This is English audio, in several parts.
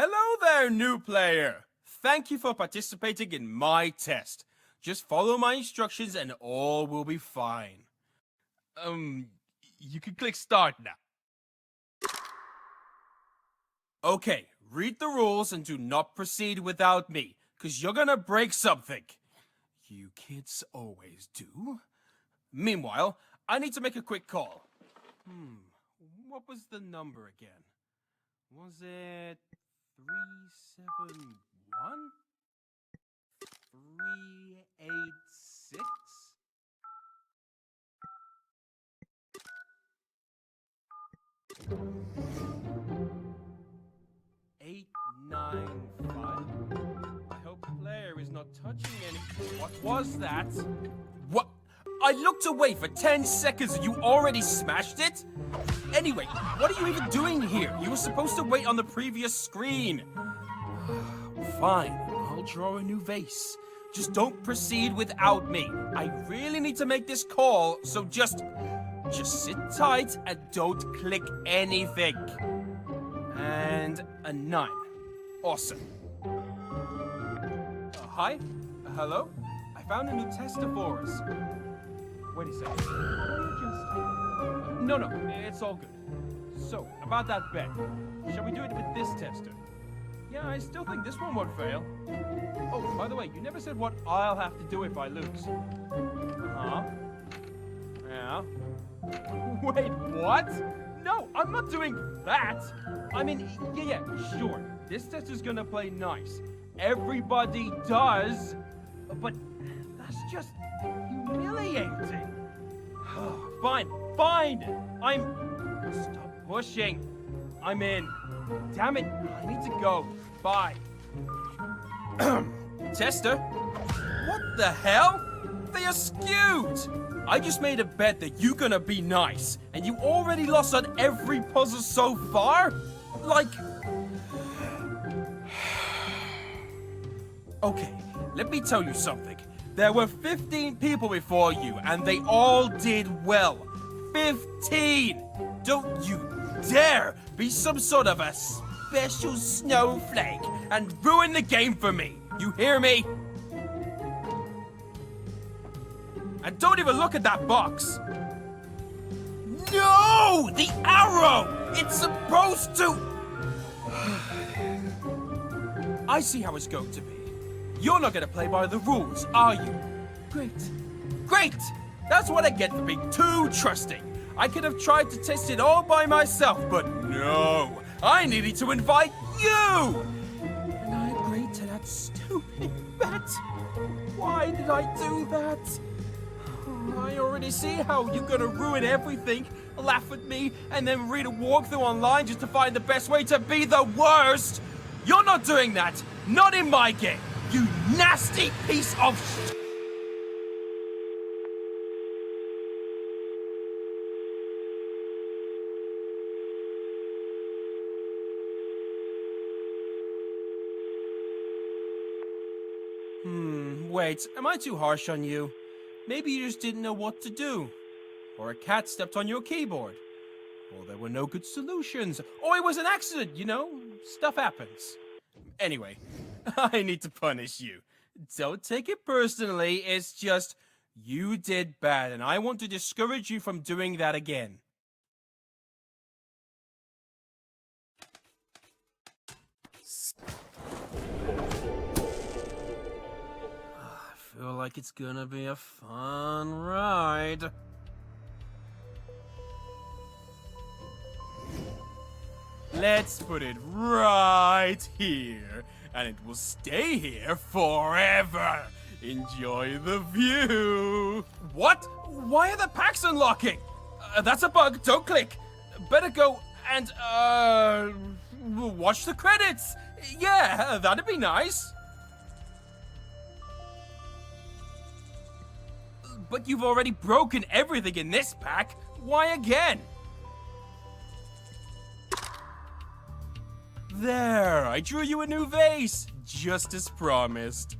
Hello there, new player! Thank you for participating in my test. Just follow my instructions and all will be fine. You can click start now. Okay, read the rules and do not proceed without me, cause you're gonna break something. You kids always do. Meanwhile, I need to make a quick call. What was the number again? Was it 371? 386? 895? I hope the player is not touching anything. What was that? What? I looked away for 10 seconds and you already smashed it? Anyway, what are you even doing here? You were supposed to wait on the previous screen. Fine, I'll draw a new vase. Just don't proceed without me. I really need to make this call, so just sit tight and don't click anything. And a 9. Awesome. Hi? Hello? I found a new tester for us. Wait a second. No, it's all good. So, about that bet. Shall we do it with this tester? Yeah, I still think this one won't fail. Oh, by the way, you never said what I'll have to do if I lose. Huh? Yeah. Wait, what? No, I'm not doing that. I mean, yeah, sure. This tester's gonna play nice. Everybody does. But that's just humiliating. Fine. Stop pushing. I'm in. Damn it, I need to go. Bye. Tester? What the hell? They are skewed! I just made a bet that you're gonna be nice, and you already lost on every puzzle so far? Like... Okay, let me tell you something. There were 15 people before you, and they all did well. 15! Don't you dare be some sort of a special snowflake and ruin the game for me. You hear me? And don't even look at that box. No! The arrow! It's supposed to... I see how it's going to be. You're not going to play by the rules, are you? Great! That's what I get for being too trusting. I could have tried to test it all by myself, but no! I needed to invite you! And I agreed to that stupid bet. Why did I do that? I already see how you're gonna ruin everything, laugh at me, and then read a walkthrough online just to find the best way to be the worst! You're not doing that! Not in my game! You nasty piece of shit! Wait, am I too harsh on you? Maybe you just didn't know what to do. Or a cat stepped on your keyboard. Or there were no good solutions. Or it was an accident, you know? Stuff happens. Anyway, I need to punish you. Don't take it personally, it's just, you did bad, and I want to discourage you from doing that again. I feel like it's gonna be a fun ride. Let's put it right here, and it will stay here forever. Enjoy the view. What? Why are the packs unlocking? That's a bug. Don't click. Better go and, watch the credits. Yeah, that'd be nice. But you've already broken everything in this pack. Why again? There, I drew you a new vase, just as promised.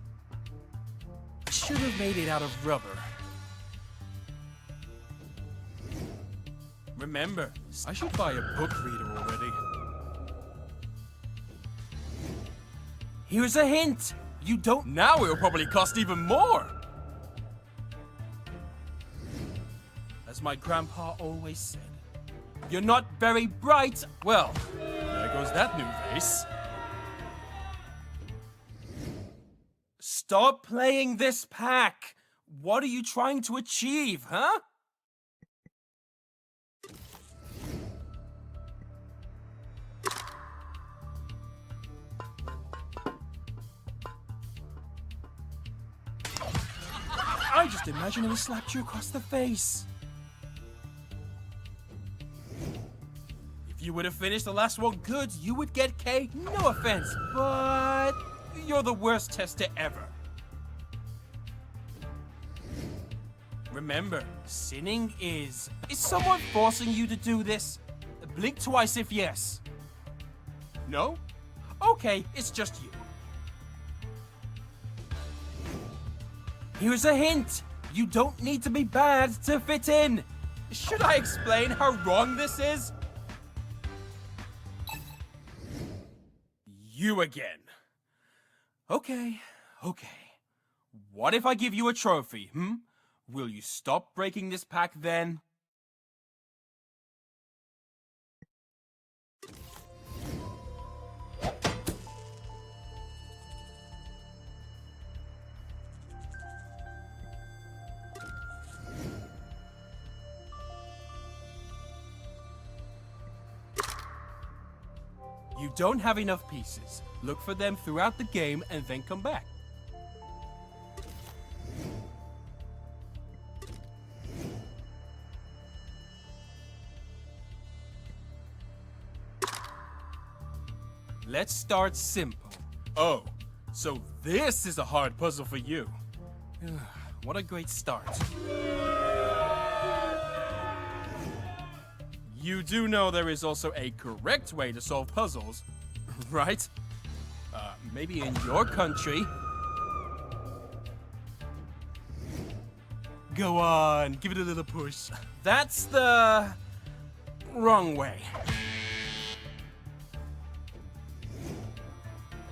I should have made it out of rubber. Remember, I should buy a book reader already. Here's a hint. You don't... Now it'll probably cost even more. As my grandpa always said, you're not very bright. Well, there goes that new vase. Stop playing this pack. What are you trying to achieve, huh? I just imagined he slapped you across the face. If you would have finished the last one good, you would get K. No offense, but you're the worst tester ever. Remember, sinning is... Is someone forcing you to do this? Blink twice if yes. No? Okay, it's just you. Here's a hint. You don't need to be bad to fit in. Should I explain how wrong this is? You again. Okay. What if I give you a trophy, Will you stop breaking this pack then? You don't have enough pieces. Look for them throughout the game and then come back. Let's start simple. Oh, so this is a hard puzzle for you. What a great start. You do know there is also a correct way to solve puzzles, right? Maybe in your country. Go on, give it a little push. That's the wrong way.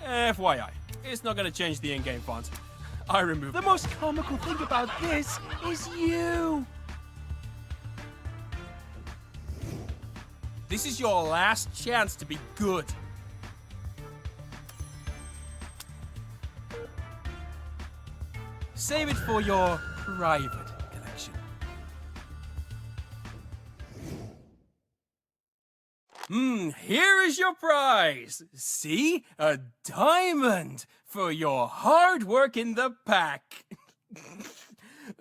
FYI, it's not gonna change the in-game font. I removed it. The most comical thing about this is you. This is your last chance to be good. Save it for your private collection. Here is your prize. See? A diamond for your hard work in the pack.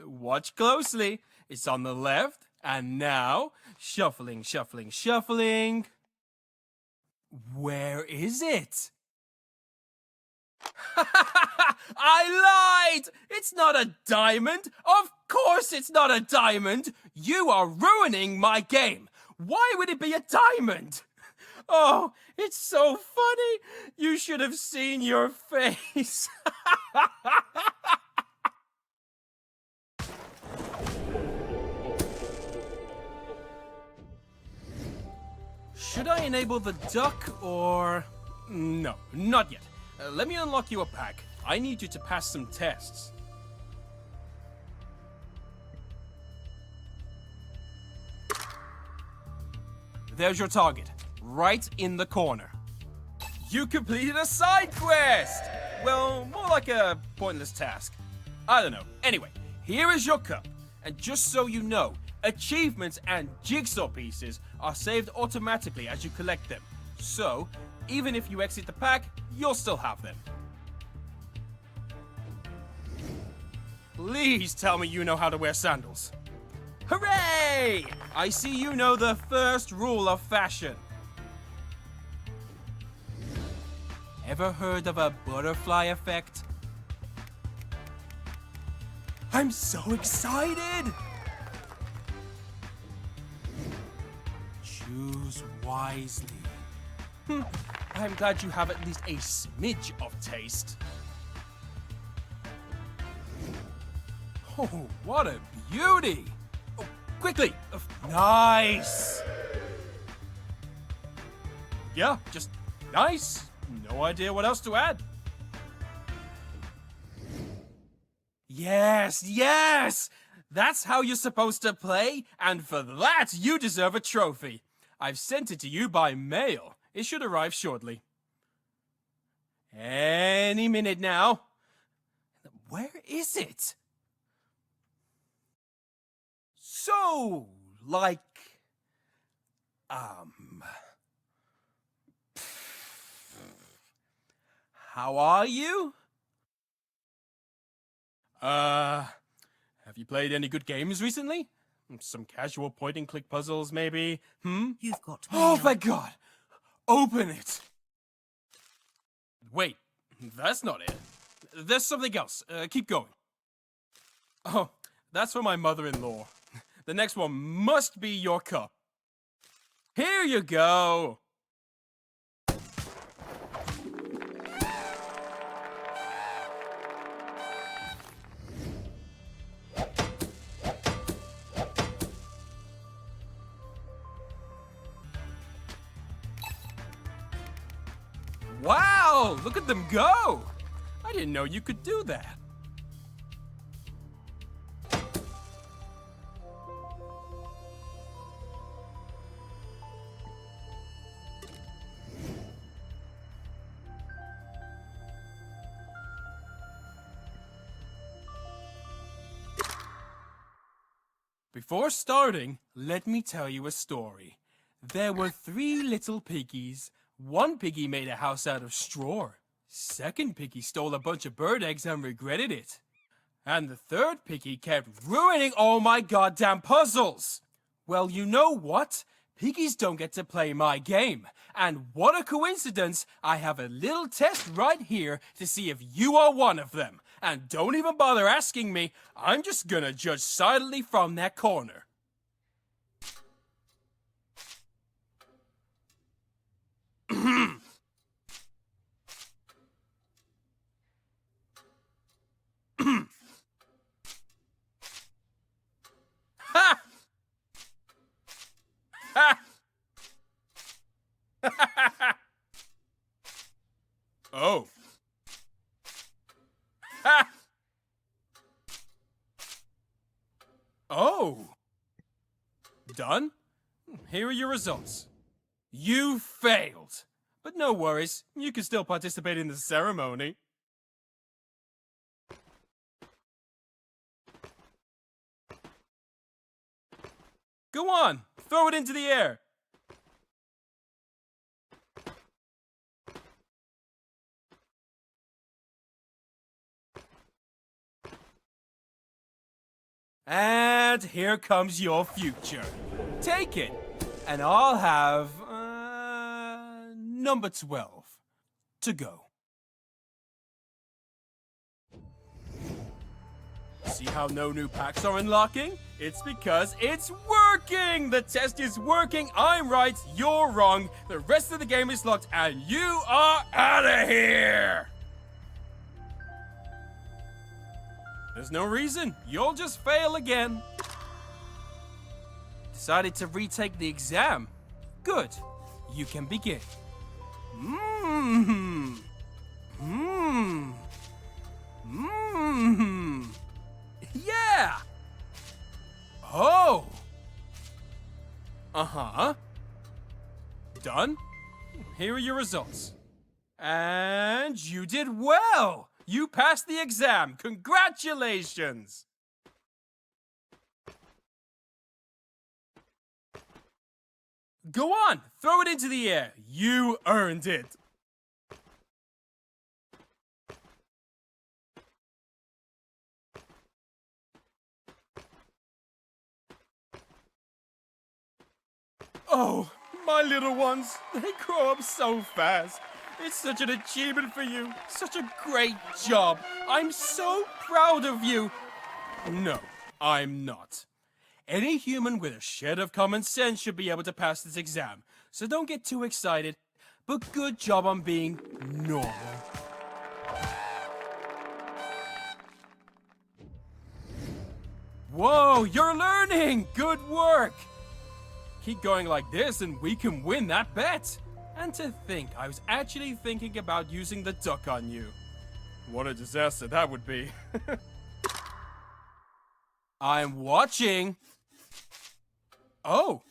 Watch closely. It's on the left. And now, shuffling. Where is it? I lied! It's not a diamond! Of course it's not a diamond! You are ruining my game! Why would it be a diamond? Oh, it's so funny! You should have seen your face! Should I enable the duck or... No, not yet. Let me unlock you a pack. I need you to pass some tests. There's your target, right in the corner. You completed a side quest! Well, more like a pointless task. I don't know. Anyway, here is your cup. And just so you know, achievements and jigsaw pieces are saved automatically as you collect them. So, even if you exit the pack, you'll still have them. Please tell me you know how to wear sandals. Hooray! I see you know the first rule of fashion. Ever heard of a butterfly effect? I'm so excited! Choose wisely. I'm glad you have at least a smidge of taste. Oh, what a beauty! Oh, quickly! Nice! Yeah, just nice. No idea what else to add. Yes, yes! That's how you're supposed to play, and for that, you deserve a trophy. I've sent it to you by mail. It should arrive shortly. Any minute now. Where is it? So, like, how are you? Have you played any good games recently? Some casual point-and-click puzzles, maybe? You've got mail. Oh, my God! Open it! Wait, that's not it. There's something else. Keep going. Oh, that's for my mother-in-law. The next one must be your cup. Here you go! Wow! Look at them go! I didn't know you could do that. Before starting, let me tell you a story. There were 3 little piggies. One piggy made a house out of straw. Second piggy stole a bunch of bird eggs and regretted it. And the third piggy kept ruining all my goddamn puzzles. Well, you know what? Piggies don't get to play my game. And what a coincidence, I have a little test right here to see if you are one of them. And don't even bother asking me, I'm just gonna judge silently from that corner. Ha! Ha! Oh. Ha! Oh. Done? Here are your results. You failed. But no worries, you can still participate in the ceremony. Go on, throw it into the air. And here comes your future. Take it, and I'll have, number 12 to go. See how no new packs are unlocking? It's because it's working! The test is working, I'm right, you're wrong, the rest of the game is locked, and you are out of here! There's no reason, you'll just fail again. Decided to retake the exam? Good, you can begin. Yeah! Oh! Uh-huh. Done? Here are your results. And you did well! You passed the exam! Congratulations! Go on! Throw it into the air! You earned it! Oh, my little ones, they grow up so fast. It's such an achievement for you. Such a great job. I'm so proud of you. No, I'm not. Any human with a shred of common sense should be able to pass this exam. So don't get too excited, but good job on being normal. Whoa, you're learning! Good work! Keep going like this and we can win that bet. And to think, I was actually thinking about using the duck on you. What a disaster that would be. I'm watching. Oh.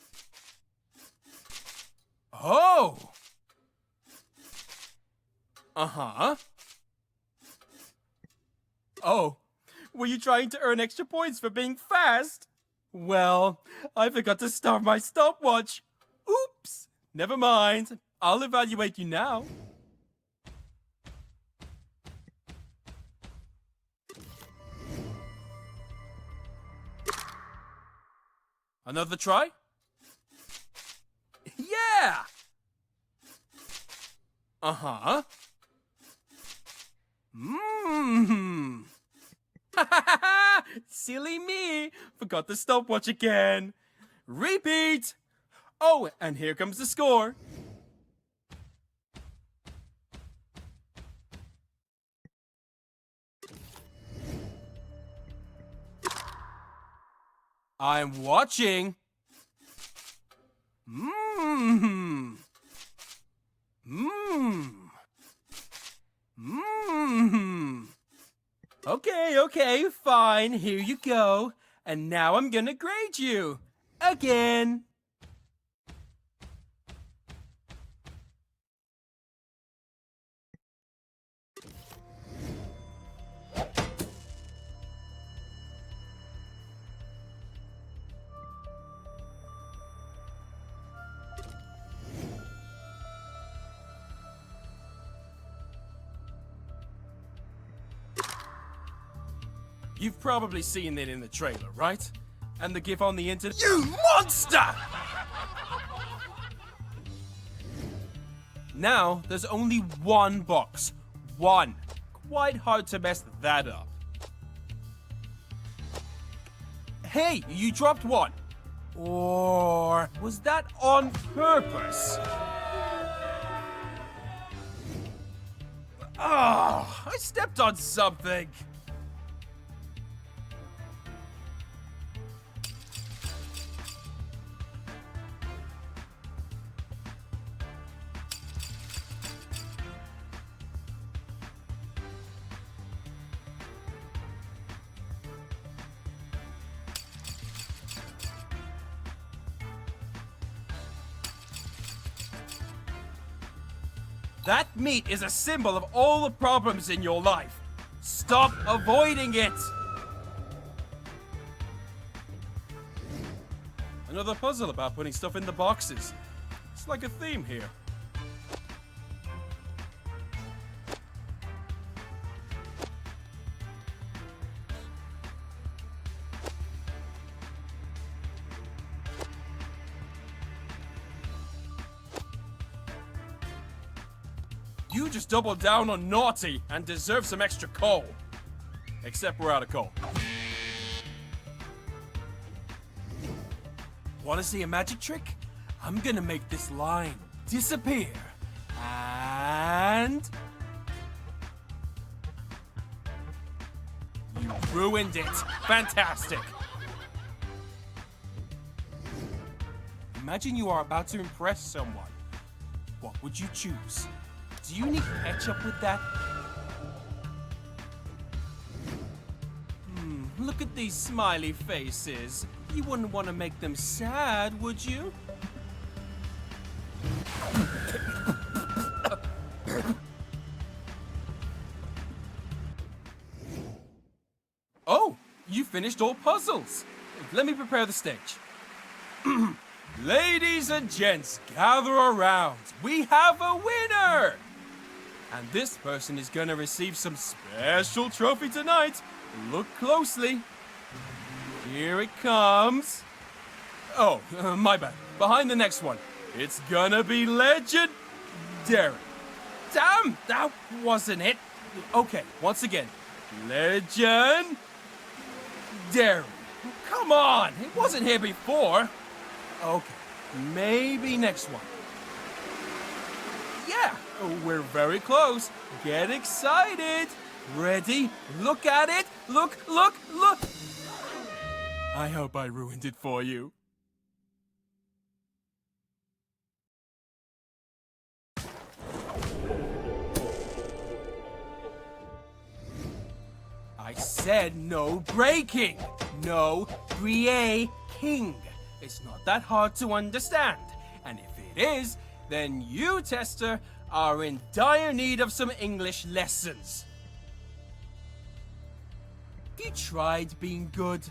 Oh. Uh-huh. Oh. Were you trying to earn extra points for being fast? Well, I forgot to start my stopwatch. Oops. Never mind. I'll evaluate you now. Another try? Yeah! Uh-huh. Mmm. Silly me. Forgot the stopwatch again. Repeat. Oh, and here comes the score. I'm watching. Mmm. Mmm. Mmm. Okay, fine. Here you go. And now I'm gonna grade you. Again. You've probably seen it in the trailer, right? And the gif on the internet. You monster! Now, there's only one box. One. Quite hard to mess that up. Hey, you dropped one. Or was that on purpose? Oh, I stepped on something. That meat is a symbol of all the problems in your life. Stop avoiding it! Another puzzle about putting stuff in the boxes. It's like a theme here. You just doubled down on naughty and deserve some extra coal. Except we're out of coal. Want to see a magic trick? I'm gonna make this line disappear. And... you ruined it. Fantastic. Imagine you are about to impress someone. What would you choose? Do you need ketchup with that? Look at these smiley faces. You wouldn't want to make them sad, would you? Oh, you finished all puzzles. Let me prepare the stage. Ladies and gents, gather around. We have a winner! And this person is gonna receive some special trophy tonight. Look closely. Here it comes. Oh, my bad. Behind the next one. It's gonna be legendary. Damn, that wasn't it. Okay, once again. Legendary. Come on, it wasn't here before. Okay, maybe next one. Yeah, we're very close. Get excited. Ready? Look at it. Look. I hope I ruined it for you. I see. said no breaking. No breaking. It's not that hard to understand. And if it is, then you, tester, are in dire need of some English lessons. Have you tried being good?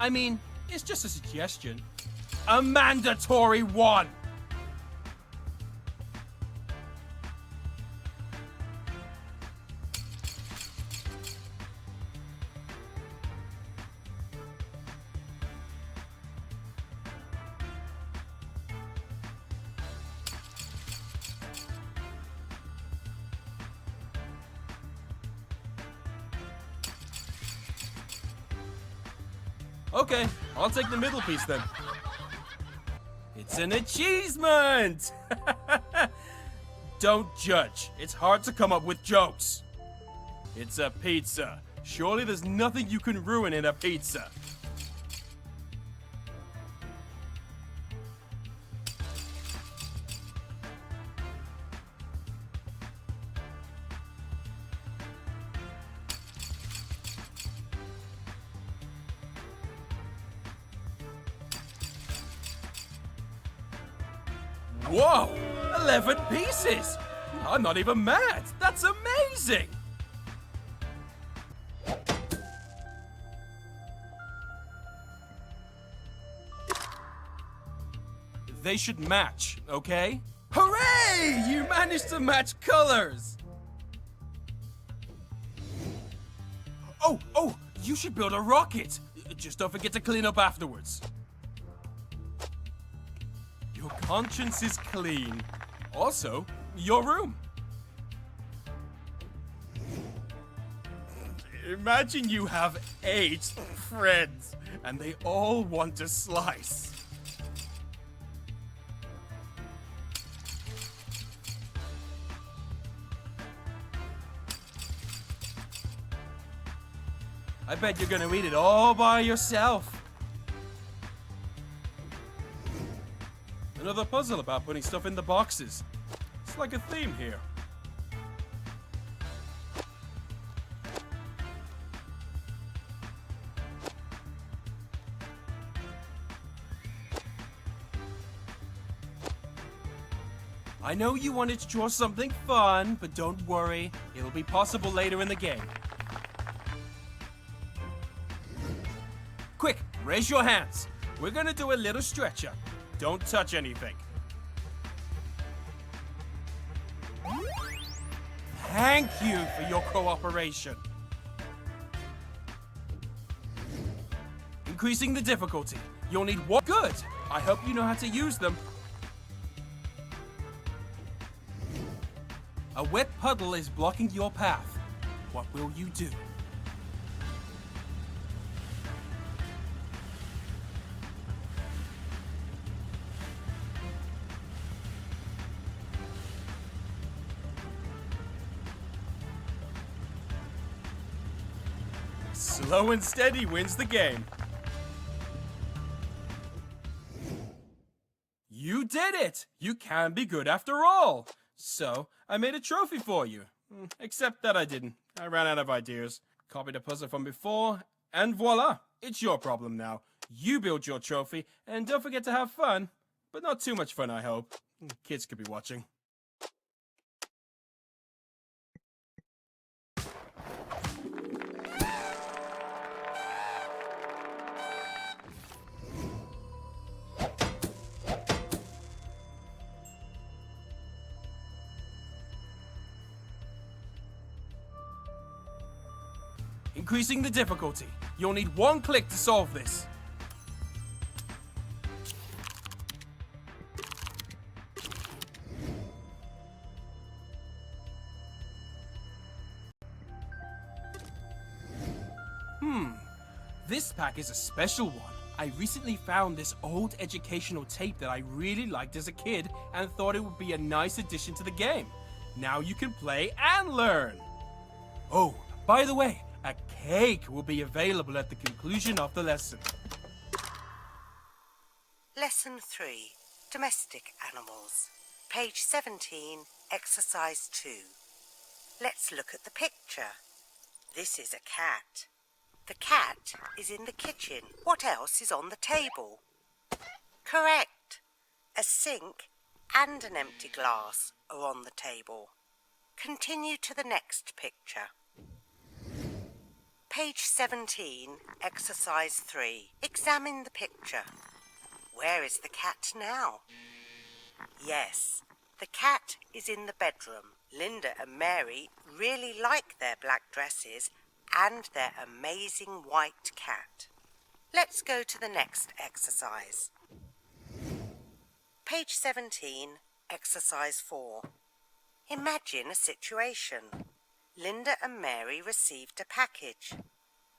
I mean, it's just a suggestion. A mandatory one! Okay, I'll take the middle piece then. It's an achievement! Don't judge. It's hard to come up with jokes. It's a pizza. Surely there's nothing you can ruin in a pizza. Whoa! 11 pieces! I'm not even mad! That's amazing! They should match, okay? Hooray! You managed to match colors! Oh, you should build a rocket! Just don't forget to clean up afterwards. Your conscience is clean. Also, your room. Imagine you have 8 friends, and they all want a slice. I bet you're gonna eat it all by yourself. Another puzzle about putting stuff in the boxes. It's like a theme here. I know you wanted to draw something fun, but don't worry, it'll be possible later in the game. Quick, raise your hands. We're gonna do a little stretch up. Don't touch anything. Thank you for your cooperation. Increasing the difficulty. You'll need one. Good. I hope you know how to use them. A wet puddle is blocking your path. What will you do? Slow and steady wins the game. You did it! You can be good after all! So, I made a trophy for you. Except that I didn't. I ran out of ideas. Copied a puzzle from before, and voila! It's your problem now. You build your trophy, and don't forget to have fun. But not too much fun, I hope. Kids could be watching. Increasing the difficulty. You'll need one click to solve this. This pack is a special one. I recently found this old educational tape that I really liked as a kid and thought it would be a nice addition to the game. Now you can play and learn. Oh, by the way, a cake will be available at the conclusion of the lesson. Lesson 3, Domestic Animals. Page 17, Exercise 2. Let's look at the picture. This is a cat. The cat is in the kitchen. What else is on the table? Correct. A sink and an empty glass are on the table. Continue to the next picture. Page 17, exercise 3. Examine the picture. Where is the cat now? Yes, the cat is in the bedroom. Linda and Mary really like their black dresses and their amazing white cat. Let's go to the next exercise. Page 17, exercise 4. Imagine a situation. Linda and Mary received a package.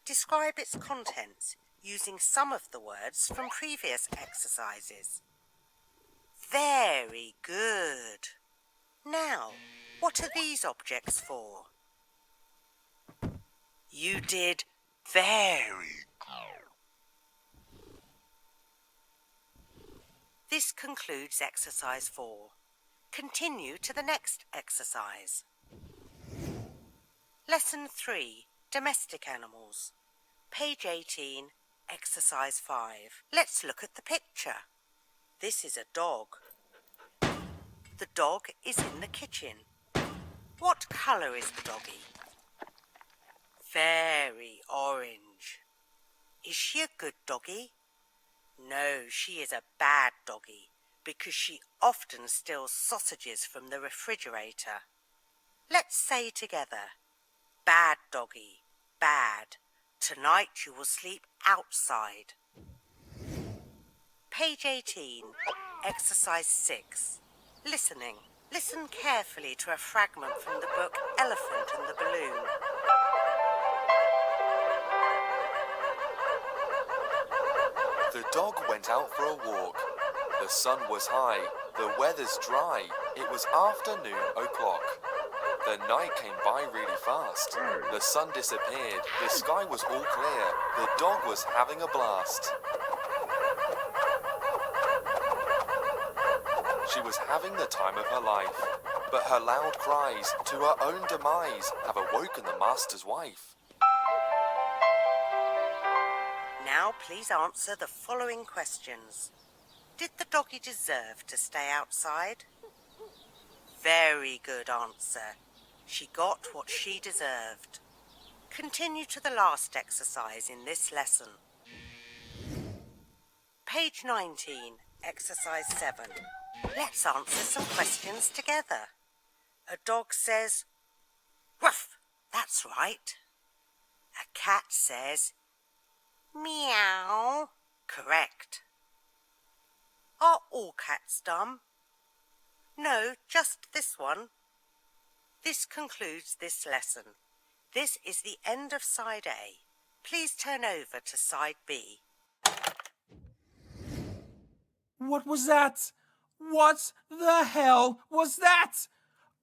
Describe its contents using some of the words from previous exercises. Very good. Now, what are these objects for? You did very good. This concludes exercise 4. Continue to the next exercise. Lesson 3, Domestic Animals. Page 18, exercise 5. Let's look at the picture. This is a dog. The dog is in the kitchen. What colour is the doggy? Very orange. Is she a good doggy? No, she is a bad doggy because she often steals sausages from the refrigerator. Let's say together, bad doggy, bad. Tonight you will sleep outside. Page 18, exercise 6. Listening. Listen carefully to a fragment from the book Elephant and the Balloon. The dog went out for a walk. The sun was high, the weather's dry. It was afternoon o'clock. The night came by really fast. The sun disappeared, the sky was all clear. The dog was having a blast. She was having the time of her life, but her loud cries to her own demise have awoken the master's wife. Now please answer the following questions. Did the doggy deserve to stay outside? Very good answer. She got what she deserved. Continue to the last exercise in this lesson. Page 19, exercise 7. Let's answer some questions together. A dog says, "Ruff," that's right. A cat says, "Meow." Correct. Are all cats dumb? No, just this one. This concludes this lesson. This is the end of side A. Please turn over to side B. What was that? What the hell was that?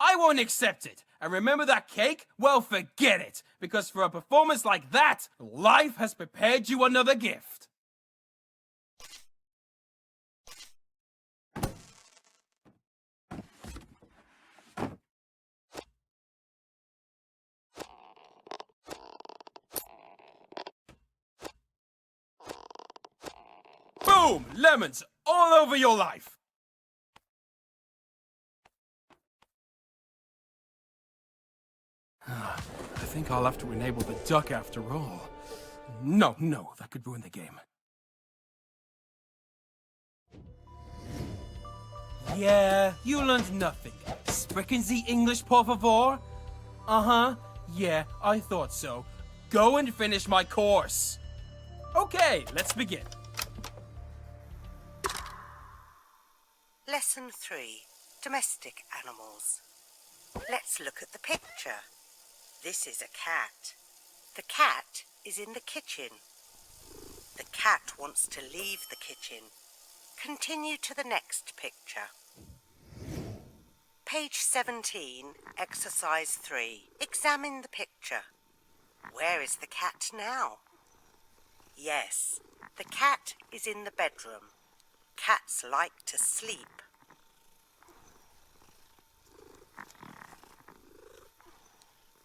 I won't accept it. And remember that cake? Well, forget it. Because for a performance like that, life has prepared you another gift. Boom! Lemons all over your life. I think I'll have to enable the duck after all. No, that could ruin the game. Yeah, you learned nothing. Sprechen Sie English, por favor? Uh-huh. Yeah, I thought so. Go and finish my course. Okay, let's begin. Lesson 3, Domestic Animals. Let's look at the picture. This is a cat. The cat is in the kitchen. The cat wants to leave the kitchen. Continue to the next picture. Page 17, exercise 3. Examine the picture. Where is the cat now? Yes, the cat is in the bedroom. Cats like to sleep.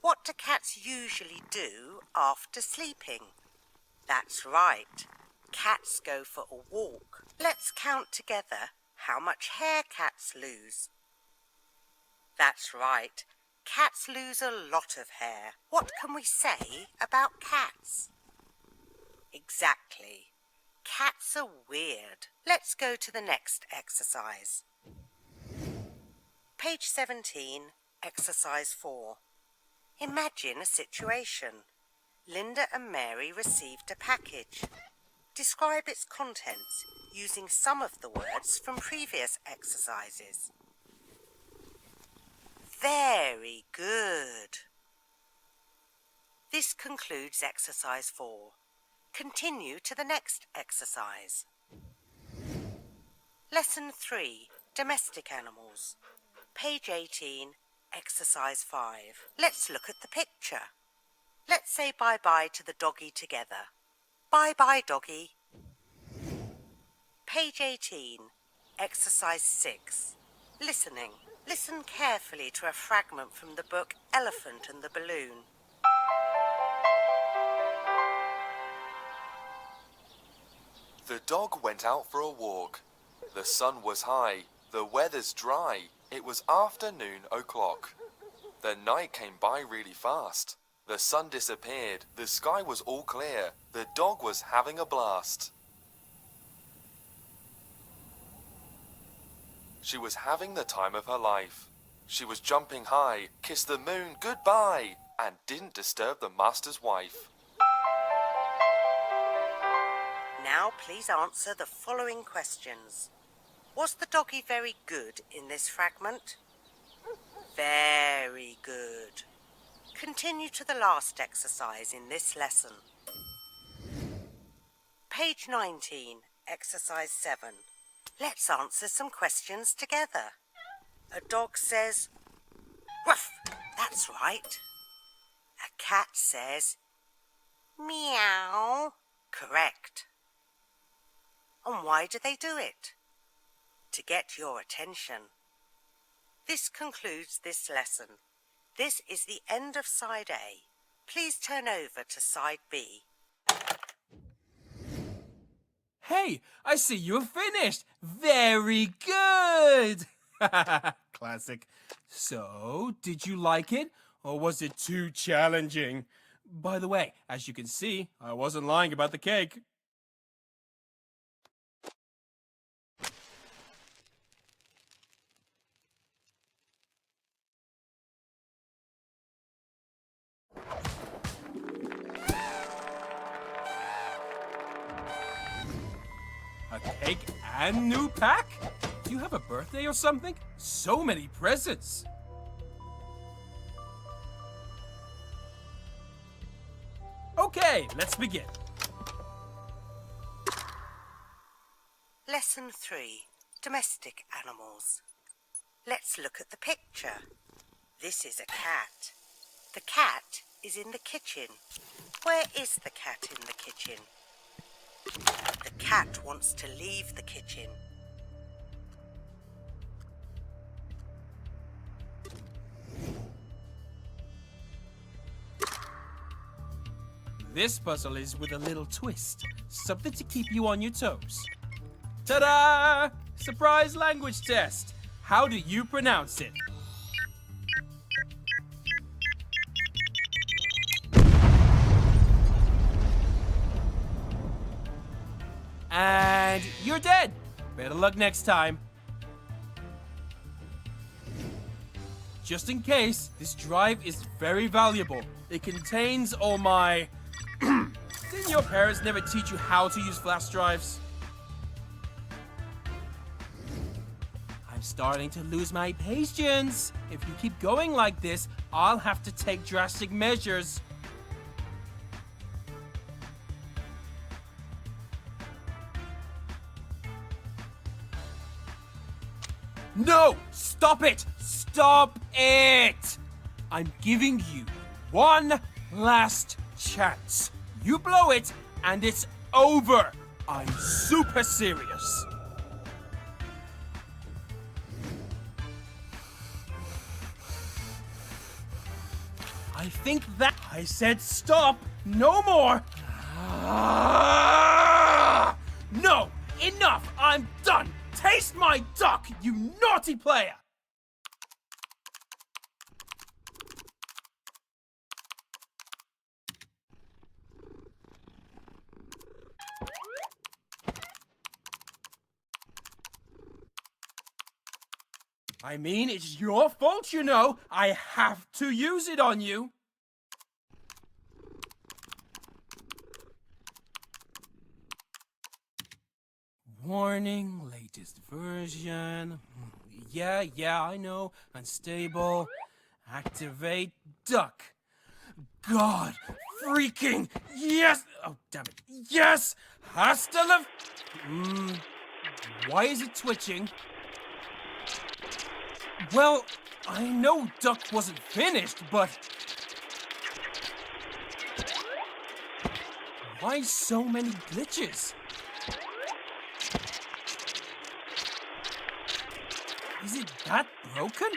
What do cats usually do after sleeping? That's right. Cats go for a walk. Let's count together how much hair cats lose. That's right. Cats lose a lot of hair. What can we say about cats? Exactly. Cats are weird. Let's go to the next exercise. Page 17, exercise 4. Imagine a situation. Linda and Mary received a package. Describe its contents using some of the words from previous exercises. Very good. This concludes exercise 4. Continue to the next exercise. Lesson 3, Domestic Animals. Page 18, exercise 5. Let's look at the picture. Let's say bye-bye to the doggy together. Bye-bye, doggy. Page 18, exercise 6. Listening. Listen carefully to a fragment from the book Elephant and the Balloon. The dog went out for a walk. The sun was high, the weather's dry. It was afternoon o'clock. The night came by really fast. The sun disappeared, the sky was all clear. The dog was having a blast. She was having the time of her life. She was jumping high, kissed the moon goodbye, and didn't disturb the master's wife. Now please answer the following questions. Was the doggy very good in this fragment? Very good. Continue to the last exercise in this lesson. Page 19, exercise 7. Let's answer some questions together. A dog says, "Ruff," that's right. A cat says, "Meow," correct. And why do they do it? To get your attention. This concludes this lesson. This is the end of side A. Please turn over to side B. Hey, I see you're finished. Very good. Classic. So, did you like it, or was it too challenging? By the way, as you can see, I wasn't lying about the cake. A cake and new pack? Do you have a birthday or something? So many presents. Okay, let's begin. Lesson 3, Domestic Animals. Let's look at the picture. This is a cat. The cat is in the kitchen. Where is the cat in the kitchen? The cat wants to leave the kitchen. This puzzle is with a little twist. Something to keep you on your toes. Ta-da! Surprise language test. How do you pronounce it? And you're dead. Better luck next time. Just in case, this drive is very valuable. It contains all my... Didn't your parents never teach you how to use flash drives? I'm starting to lose my patience. If you keep going like this, I'll have to take drastic measures. No! Stop it! Stop it! I'm giving you one last chance. You blow it, and it's over. I'm super serious. I think that... I said stop! No more! No! Enough! I'm done! Taste my duck, you naughty player! I mean, it's your fault, you know. I have to use it on you. Warning, latest version. Yeah, I know. Unstable. Activate duck. God, freaking yes! Oh, damn it. Yes! Hasta la... Why is it twitching? Well, I know duck wasn't finished, but... Why so many glitches? Is it that broken?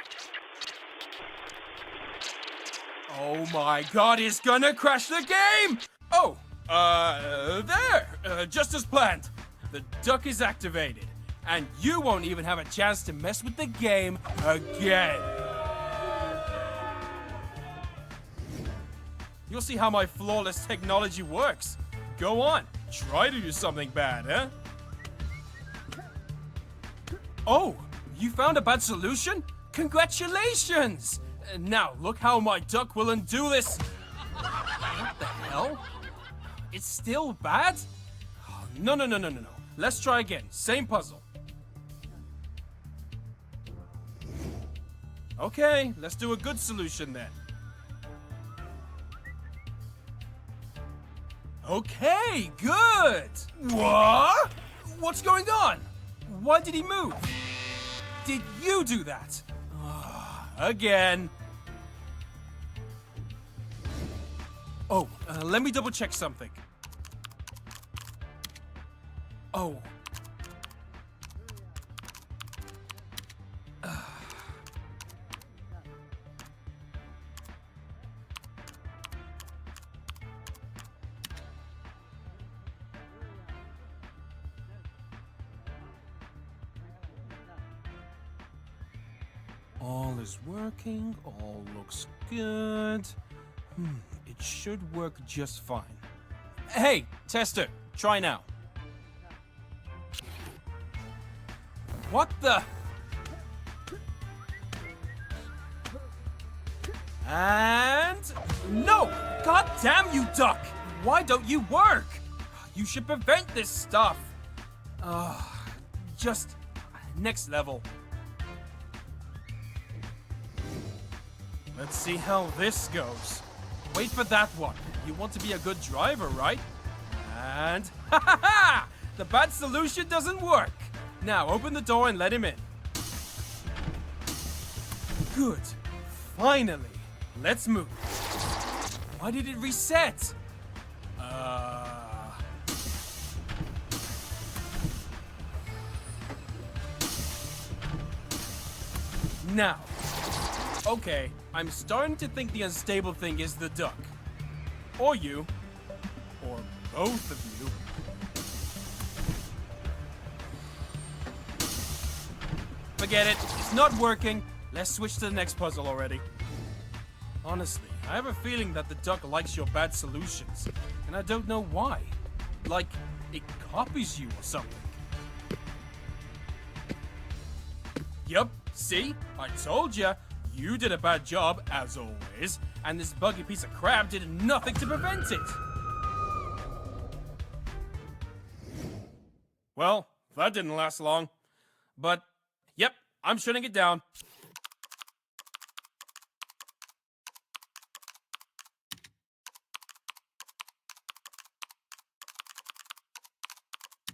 Oh my god, it's gonna crash the game! Oh, there! Just as planned. The duck is activated, and you won't even have a chance to mess with the game again. You'll see how my flawless technology works. Go on, try to do something bad, huh? Oh, you found a bad solution? Congratulations! Now, look how my duck will undo this. What the hell? It's still bad? Oh, no. Let's try again. Same puzzle. Okay, let's do a good solution then. Okay, good! What? What's going on? Why did he move? Did you do that? Again. Oh, let me double check something. Oh. All is working, all looks good. It should work just fine. Hey, tester, try now. What the? And no! God damn you, duck! Why don't you work? You should prevent this stuff. Just next level. Let's see how this goes. Wait for that one. You want to be a good driver, right? And ha ha ha! The bad solution doesn't work. Now open the door and let him in. Good. Finally. Let's move. Why did it reset? Now. Okay, I'm starting to think the unstable thing is the duck. Or you. Or both of you. Forget it. It's not working. Let's switch to the next puzzle already. Honestly, I have a feeling that the duck likes your bad solutions. And I don't know why. Like, it copies you or something. Yup, see? I told ya. You did a bad job, as always, and this buggy piece of crap did nothing to prevent it. Well, that didn't last long. But, yep, I'm shutting it down.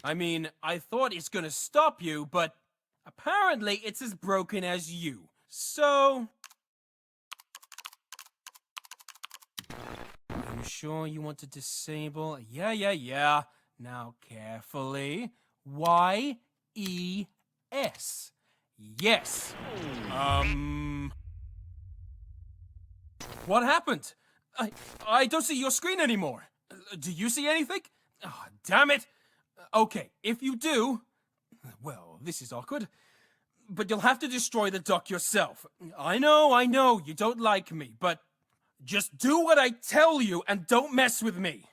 I mean, I thought it's gonna stop you, but apparently it's as broken as you. So... Are you sure you want to disable? Yeah. Now carefully. Y-E-S. Yes. What happened? I don't see your screen anymore. Do you see anything? Oh, damn it! Okay, if you do... Well, this is awkward. But you'll have to destroy the duck yourself. I know, you don't like me, but just do what I tell you and don't mess with me.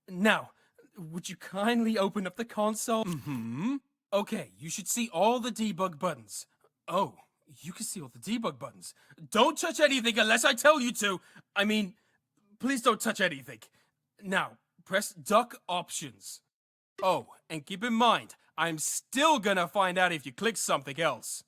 Now, would you kindly open up the console? Mm-hmm. Okay, you should see all the debug buttons. Oh, you can see all the debug buttons. Don't touch anything unless I tell you to. I mean, please don't touch anything. Now, press duck options. Oh, and keep in mind, I'm still gonna find out if you click something else.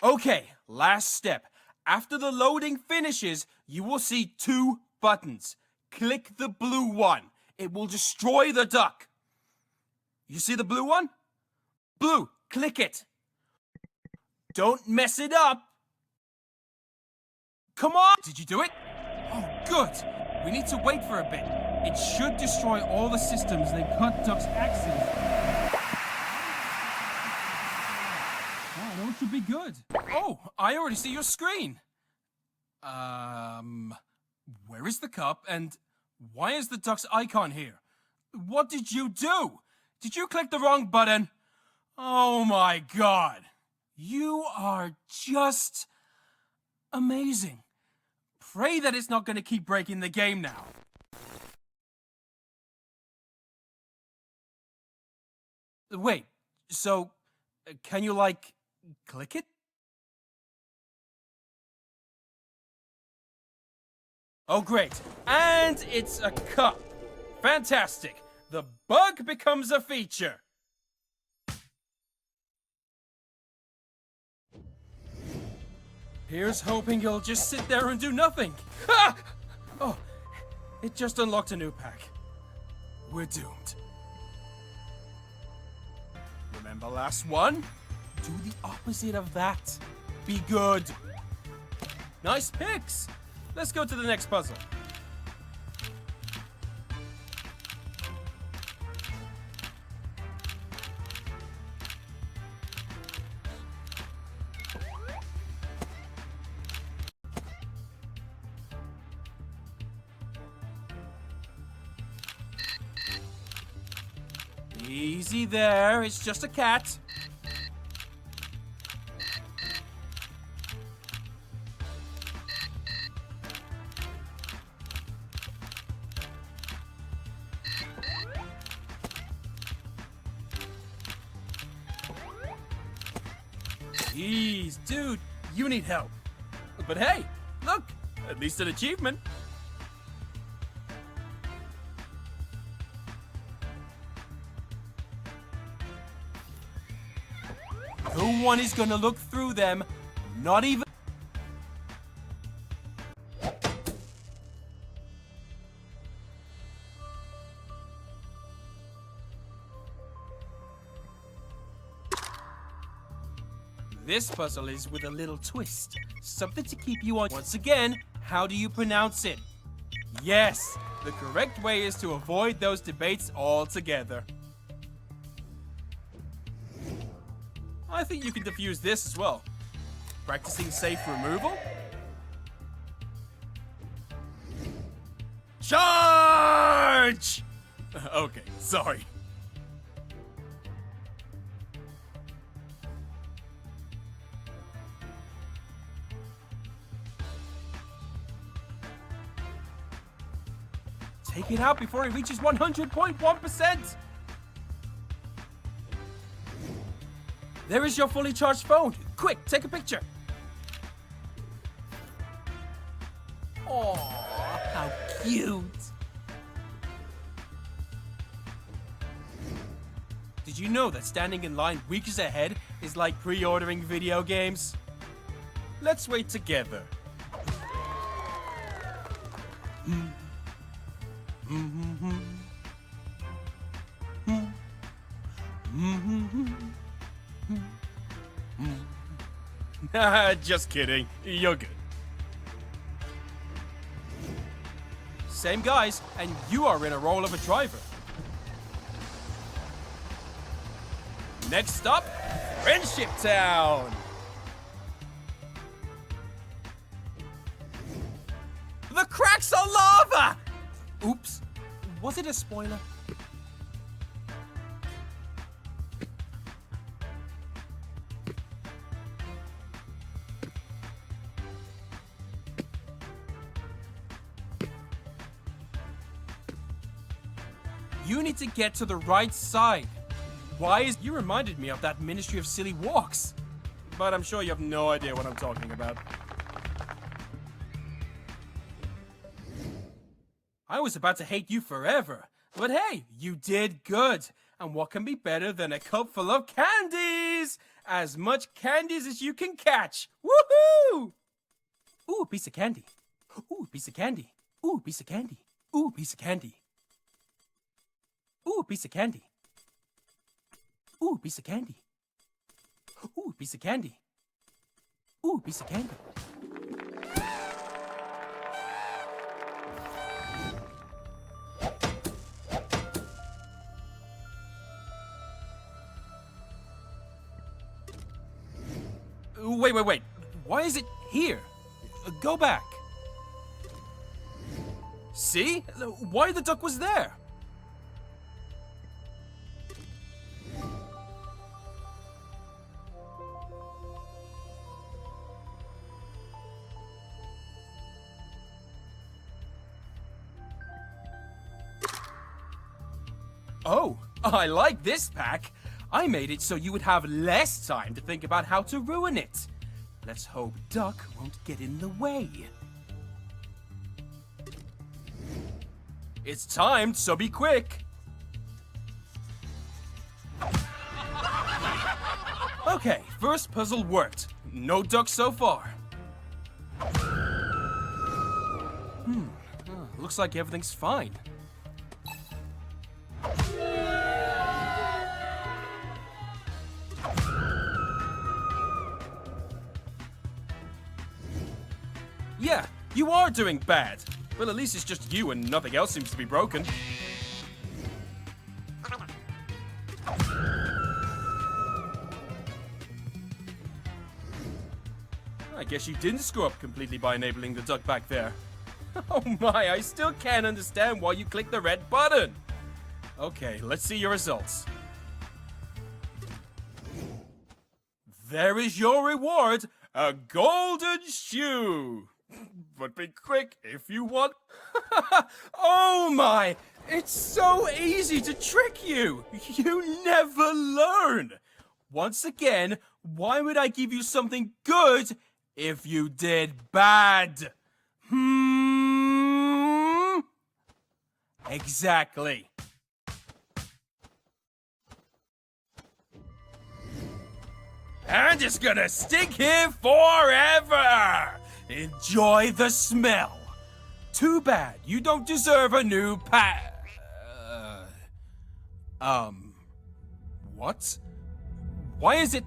Okay, last step. After the loading finishes, you will see 2 buttons. Click the blue one. It will destroy the duck. You see the blue one? Blue, click it. Don't mess it up. Come on! Did you do it? Oh, good. We need to wait for a bit. It should destroy all the systems that cut Duck's axes. Oh, that should be good. Oh, I already see your screen. Where is the cup and why is the duck's icon here? What did you do? Did you click the wrong button? Oh my god. You are just amazing. Pray that it's not going to keep breaking the game now. Wait, so can you, like, click it? Oh, great. And it's a cup. Fantastic. The bug becomes a feature. Here's hoping you'll just sit there and do nothing. Ah! Oh, it just unlocked a new pack. We're doomed. Remember last one? Do the opposite of that. Be good. Nice picks. Let's go to the next puzzle. Easy there, it's just a cat. Jeez, dude, you need help. But hey, look, at least an achievement. No one is gonna look through them, not even... This puzzle is with a little twist. Something to keep you on. Once again, how do you pronounce it? Yes, the correct way is to avoid those debates altogether. I think you can defuse this as well. Practicing safe removal? Charge! Okay, sorry. Take it out before it reaches 100.1%! There is your fully charged phone. Quick, take a picture. Aww, how cute. Did you know that standing in line weeks ahead is like pre-ordering video games? Let's wait together. Just kidding. You're good. Same guys, and you are in a role of a driver. Next stop, Friendship Town. The cracks are lava! Oops. Was it a spoiler? You need to get to the right side. You reminded me of that Ministry of Silly Walks. But I'm sure you have no idea what I'm talking about. I was about to hate you forever. But hey, you did good. And what can be better than a cup full of candies? As much candies as you can catch. Woohoo! Ooh, a piece of candy. Ooh, a piece of candy. Ooh, a piece of candy. Ooh, a piece of candy. Ooh, a piece of candy. Ooh, a piece of candy. Ooh, a piece of candy. Ooh, a piece of candy. Wait. Why is it here? Go back. See? Why the duck was there? Oh, I like this pack. I made it so you would have less time to think about how to ruin it. Let's hope Duck won't get in the way. It's timed, so be quick. Okay, first puzzle worked. No duck so far. Looks like everything's fine. Yeah, you are doing bad. Well, at least it's just you and nothing else seems to be broken. I guess you didn't screw up completely by enabling the duck back there. Oh my, I still can't understand why you clicked the red button. Okay, let's see your results. There is your reward, a golden shoe. But be quick if you want. Oh my, it's so easy to trick you. You never learn. Once again, why would I give you something good if you did bad? Exactly. And it's gonna stink here forever! Enjoy the smell. Too bad you don't deserve a new what? Why is it...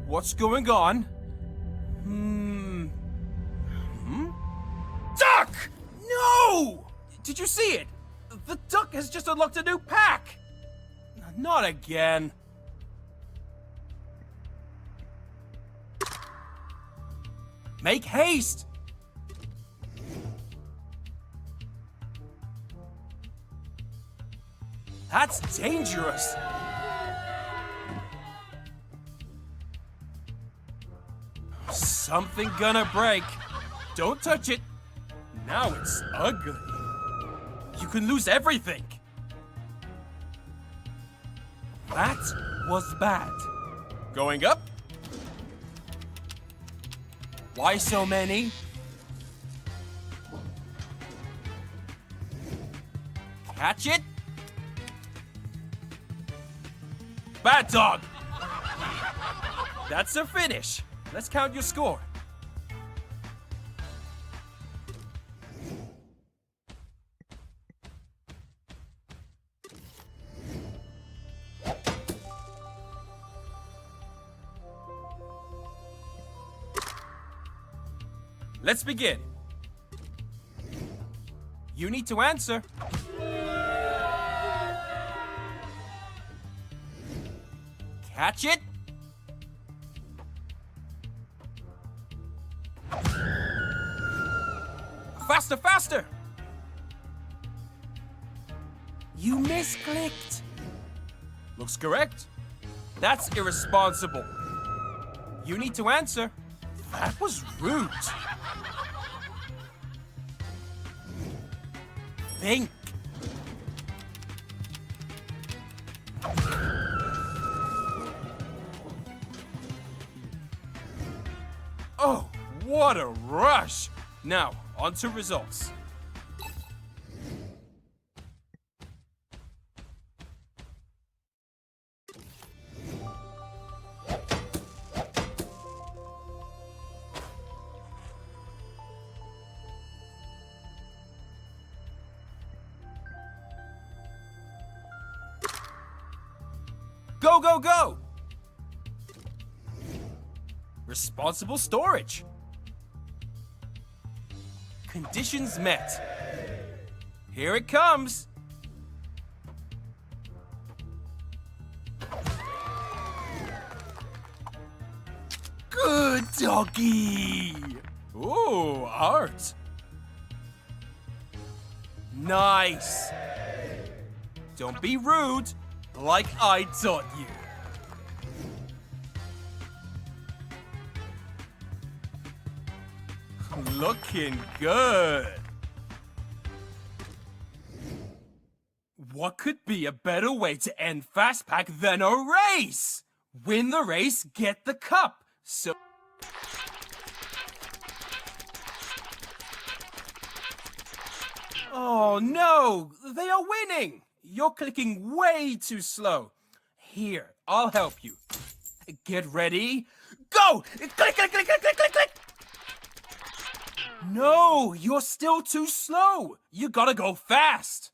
What's going on? Duck! No! Did you see it? The duck has just unlocked a new pack! Not again. Make haste! That's dangerous! Something gonna break. Don't touch it. Now it's ugly. You can lose everything. That was bad. Going up? Why so many? Catch it? Bad dog! That's a finish. Let's count your score. Let's begin. You need to answer. Catch it. faster, faster! You misclicked. Looks correct. That's irresponsible. You need to answer. That was rude. Think. Oh, what a rush! Now, on to results. Go, go, go! Responsible storage. Conditions met. Here it comes. Good doggy. Ooh, art. Nice. Don't be rude, like I taught you. Looking good. What could be a better way to end Fast Pack than a race? Win the race, get the cup. So... Oh no, they are winning. You're clicking way too slow. Here, I'll help you. Get ready. Go! Click, click, click, click, click, click, click! No, you're still too slow. You gotta go fast.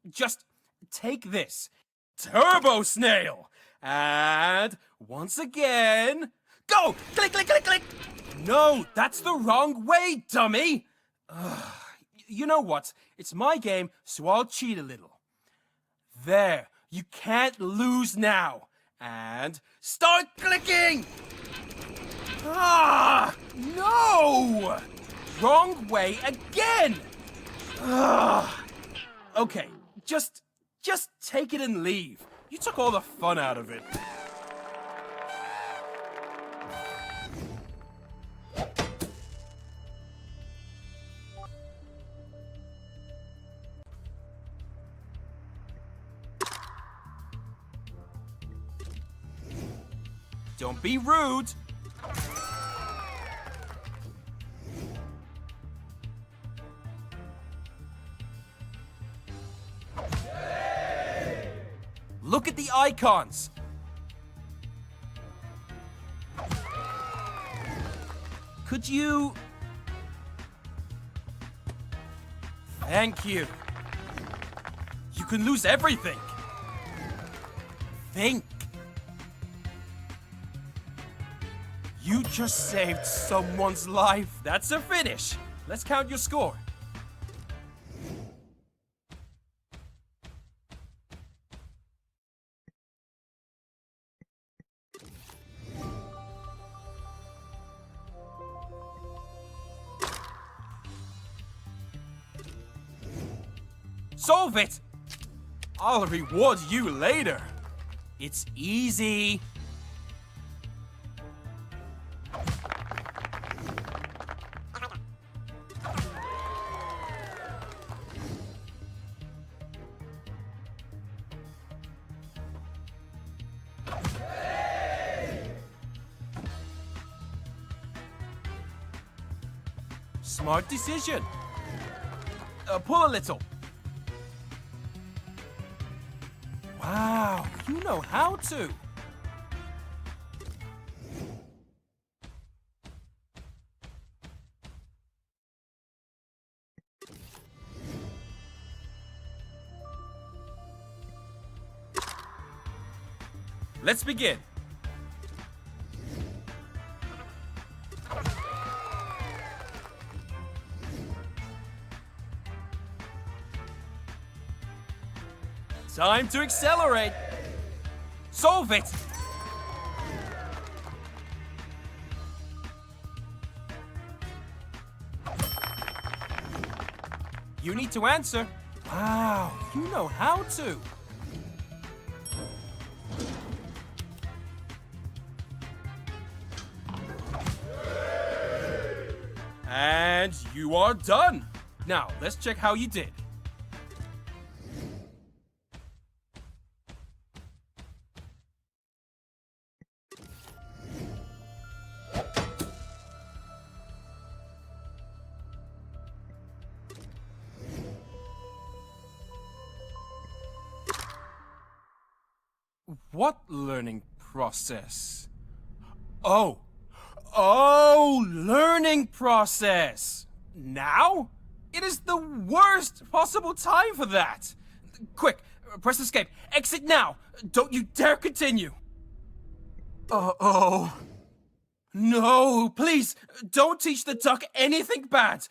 Just take this. Turbo Snail. And once again, go! Click, click, click, click! No, that's the wrong way, dummy. You know what? It's my game, so I'll cheat a little. There, you can't lose now. And start clicking! Ah, no! Wrong way again! Ugh. Okay, just take it and leave. You took all the fun out of it. Don't be rude. Look at the icons. Could you... Thank you. You can lose everything. Think. You just saved someone's life. That's a finish. Let's count your score. Solve it! I'll reward you later. It's easy. Smart decision. Pull a little. Wow, you know how to. Let's begin. Time to accelerate. Solve it. you need to answer. Wow, you know how to. And you are done. Now, let's check how you did. What learning process? Oh, learning process. Now? It is the worst possible time for that. Quick, press escape. Exit now. Don't you dare continue. Uh-oh. No, please, don't teach the duck anything bad.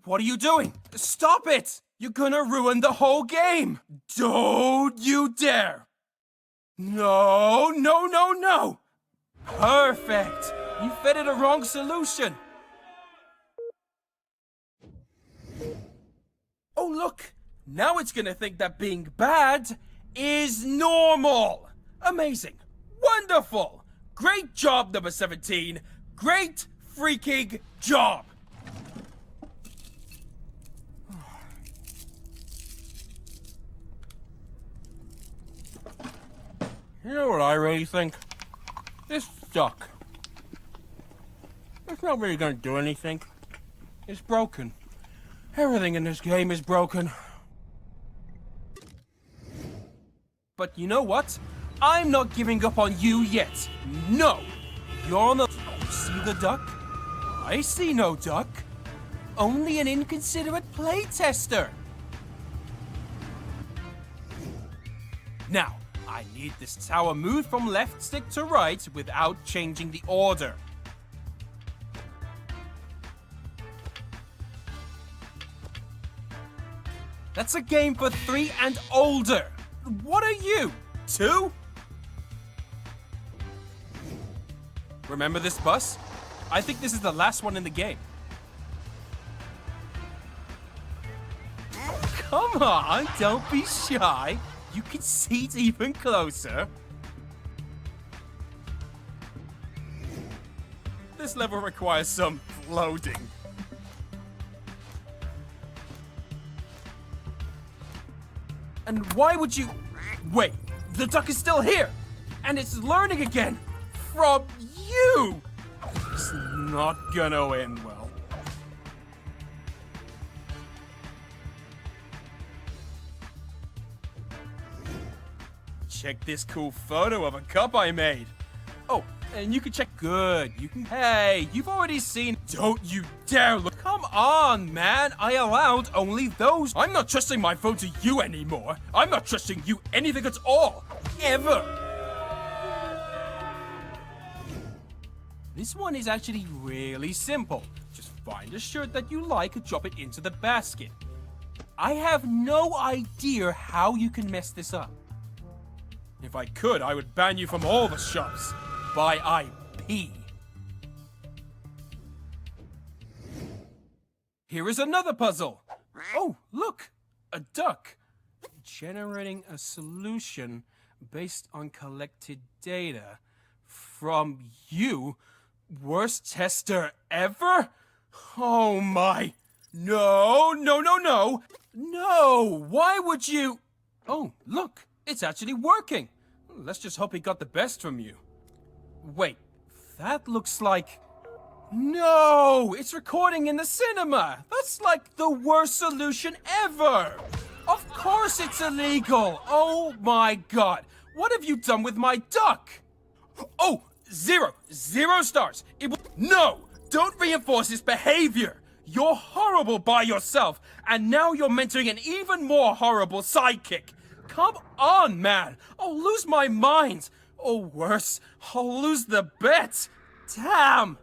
What are you doing? Stop it. You're gonna ruin the whole game. Don't you dare. No, no, no, no! Perfect! You fed it a wrong solution! Oh, look! Now it's gonna think that being bad is normal! Amazing! Wonderful! Great job, number 17! Great freaking job! You know what I really think? This duck. It's not really gonna do anything. It's broken. Everything in this game is broken. But you know what? I'm not giving up on you yet. No! You're not. You see the duck? I see no duck. Only an inconsiderate playtester. Now, I need this tower moved from left stick to right without changing the order. That's a game for 3 and older. What are you? 2? Remember this bus? I think this is the last one in the game. Come on, don't be shy. You can see it even closer. This level requires some loading. And why would you... Wait, the duck is still here! And it's learning again! From you! It's not gonna end well. Check this cool photo of a cup I made. Oh, and you can check. Good. You can. Hey, you've already seen. Don't you dare look. Come on, man. I allowed only those. I'm not trusting my phone to you anymore. I'm not trusting you anything at all. Ever. This one is actually really simple. Just find a shirt that you like and drop it into the basket. I have no idea how you can mess this up. If I could, I would ban you from all the shops. By IP. Here is another puzzle. Oh, look. A duck. Generating a solution based on collected data. From you? Worst tester ever? Oh my. No, no, no, no. No, why would you? Oh, look. It's actually working. Let's just hope he got the best from you. Wait, that looks like... No! It's recording in the cinema! That's like the worst solution ever! Of course it's illegal! Oh my god! What have you done with my duck? Oh! 0! 0 stars! No! Don't reinforce this behavior! You're horrible by yourself, and now you're mentoring an even more horrible sidekick! Come on, man! I'll lose my mind! Or worse, I'll lose the bet! Damn!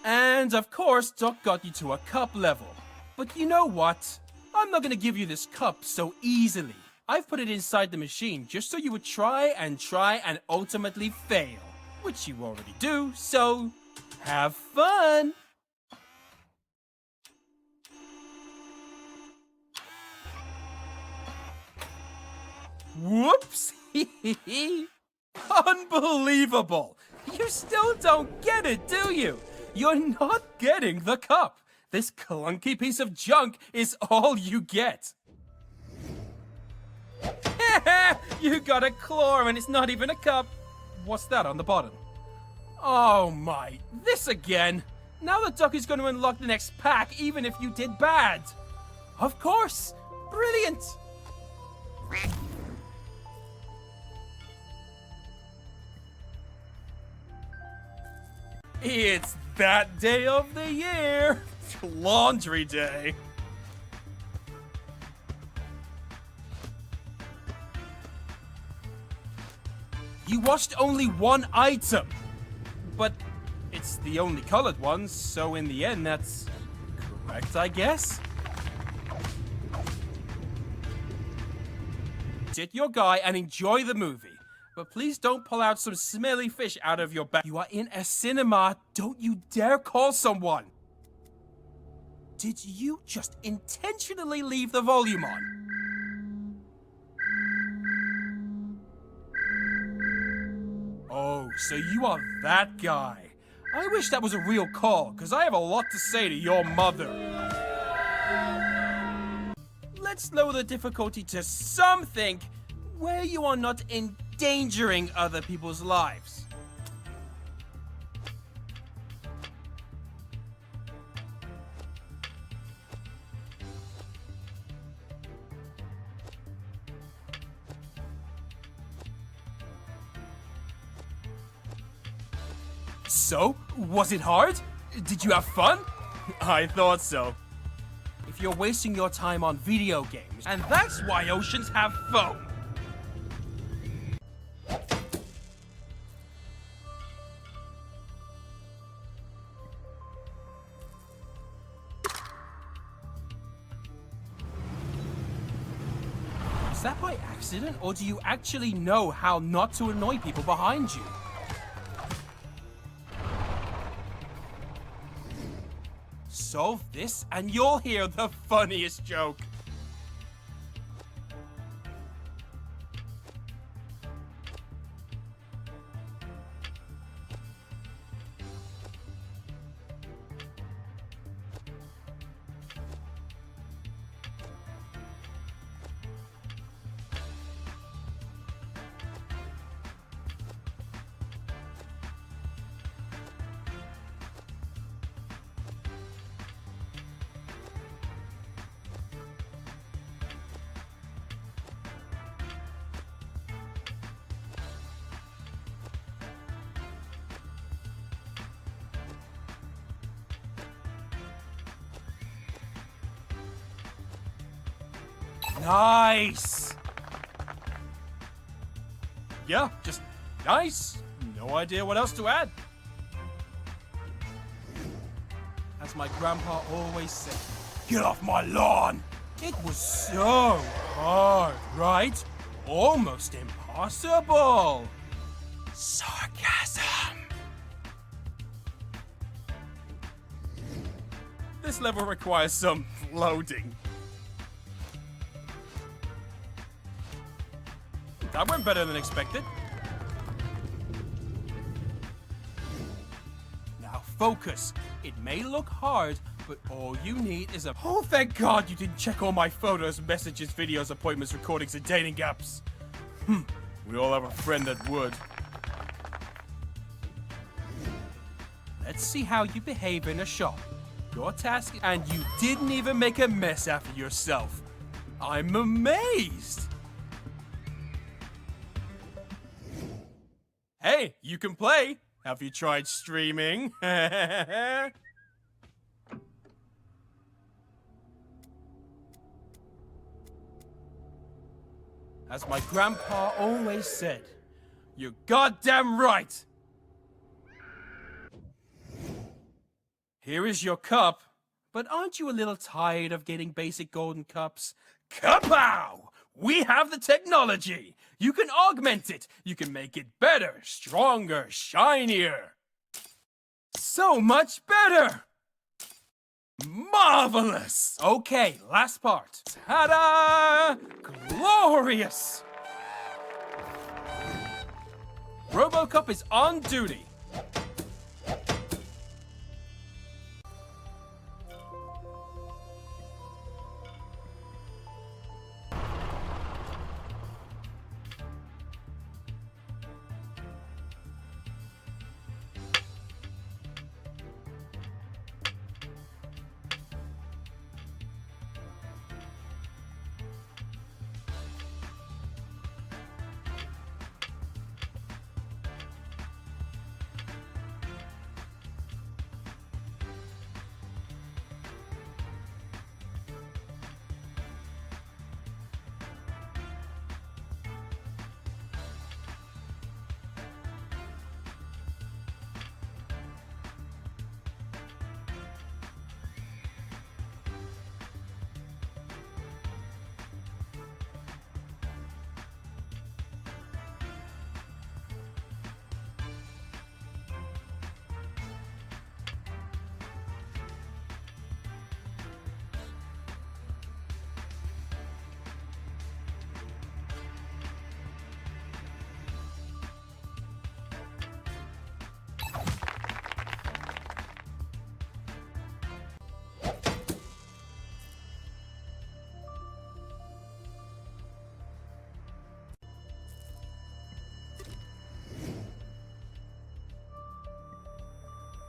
And of course, Doc got you to a cup level. But you know what? I'm not gonna give you this cup so easily. I've put it inside the machine just so you would try and ultimately fail. which you already do, so have fun! Whoops! Unbelievable! You still don't get it, do you? You're not getting the cup. This clunky piece of junk is all you get. You got a claw and it's not even a cup. What's that on the bottom? Oh my, this again. Now the duck is going to unlock the next pack even if you did bad. Of course. Brilliant. It's that day of the year. Laundry day. You washed only one item, but it's the only colored one, so in the end, that's correct, I guess? Sit your guy and enjoy the movie, but please don't pull out some smelly fish out of your bag. You are in a cinema, don't you dare call someone! Did you just intentionally leave the volume on? Oh, so you are that guy. I wish that was a real call, because I have a lot to say to your mother. Let's lower the difficulty to something where you are not endangering other people's lives. So, was it hard? Did you have fun? I thought so. If you're wasting your time on video games, and that's why oceans have foam. Is that by accident, or do you actually know how not to annoy people behind you? Solve this and you'll hear the funniest joke. Nice! Yeah, just nice. No idea what else to add. As my grandpa always said, get off my lawn! It was so hard, right? Almost impossible! Sarcasm! This level requires some loading. That went better than expected. Now focus. It may look hard, but all you need is a... Oh, thank God you didn't check all my photos, messages, videos, appointments, recordings, and dating apps. We all have a friend that would. Let's see how you behave in a shop. Your task, and you didn't even make a mess after yourself. I'm amazed. Hey, you can play. Have you tried streaming? As my grandpa always said, you're goddamn right. Here is your cup, but aren't you a little tired of getting basic golden cups? Kapow! We have the technology. You can augment it. You can make it better, stronger, shinier. So much better. Marvelous. Okay, last part. Ta-da! Glorious. RoboCop is on duty.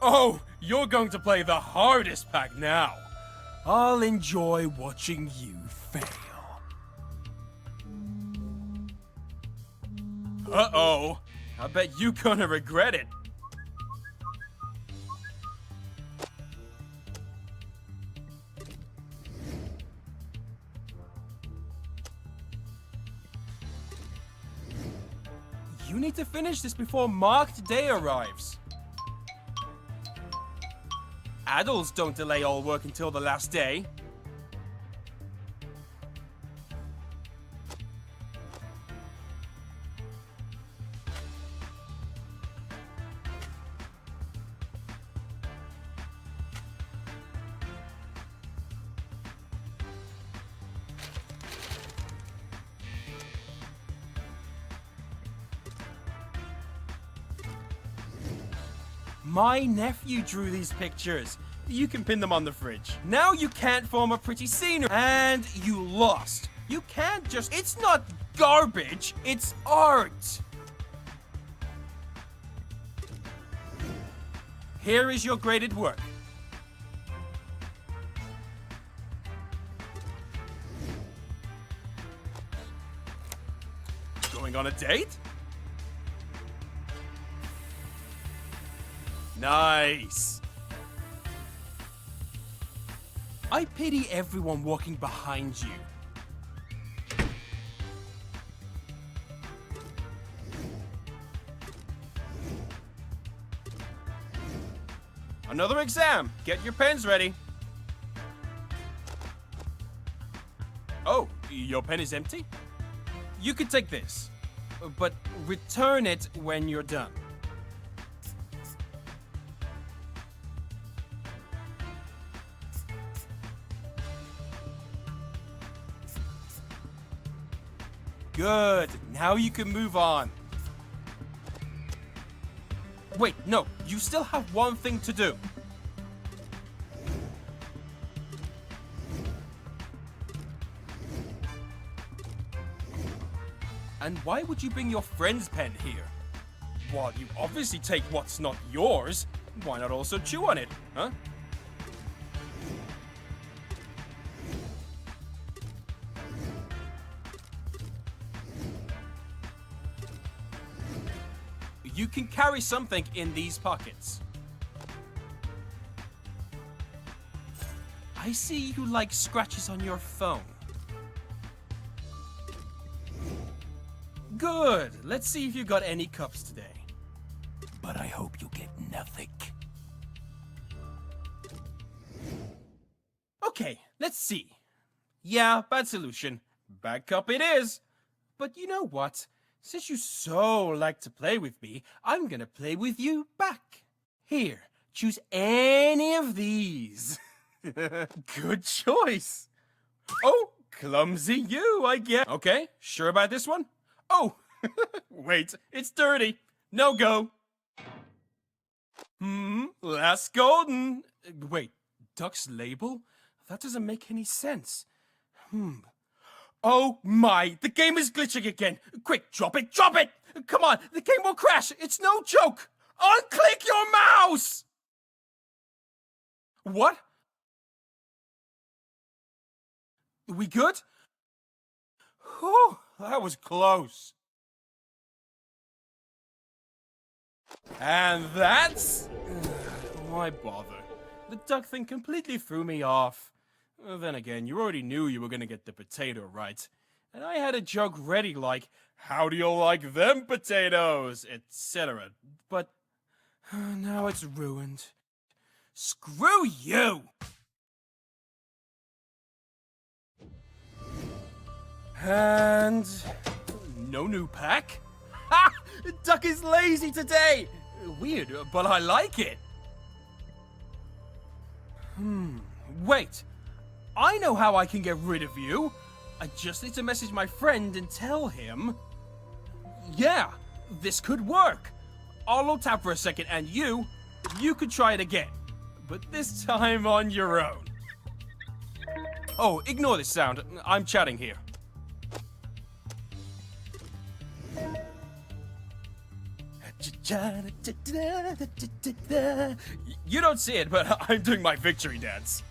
Oh, you're going to play the hardest pack now. I'll enjoy watching you fail. Uh-oh. I bet you're gonna regret it. You need to finish this before marked day arrives. Adults don't delay all work until the last day. My nephew drew these pictures. You can pin them on the fridge. Now you can't form a pretty scenery. And you lost. You can't just... It's not garbage. It's art. Here is your graded work. Going on a date? Nice. I pity everyone walking behind you. Another exam. Get your pens ready. Oh, your pen is empty? You could take this, but return it when you're done. Good. Now you can move on. Wait, no. You still have one thing to do. And why would you bring your friend's pen here? Well, you obviously take what's not yours. Why not also chew on it, huh? You can carry something in these pockets. I see you like scratches on your phone. Good. Let's see if you got any cups today. But I hope you get nothing. Okay, let's see. Yeah, bad solution. back up it is. But you know what? Since you so like to play with me, I'm gonna play with you back. Here, choose any of these. Good choice. Oh, clumsy you, I guess. Okay, sure about this one? Oh, wait, it's dirty. No go. Last golden. Wait, Duck's label? That doesn't make any sense. Oh my, the game is glitching again. Quick, drop it, drop it! Come on, the game will crash. It's no joke. Unclick your mouse! What? We good? Whew, that was close. And that's... Why bother? The duck thing completely threw me off. Then again, you already knew you were gonna get the potato right. And I had a joke ready like, how do you like them potatoes? Etc. But now it's ruined. Screw you! And no new pack? Ha! Duck is lazy today! Weird, but I like it. Wait. I know how I can get rid of you. I just need to message my friend and tell him. Yeah, this could work. I'll low tap for a second and you could try it again. But this time on your own. Oh, ignore this sound. I'm chatting here. You don't see it, but I'm doing my victory dance.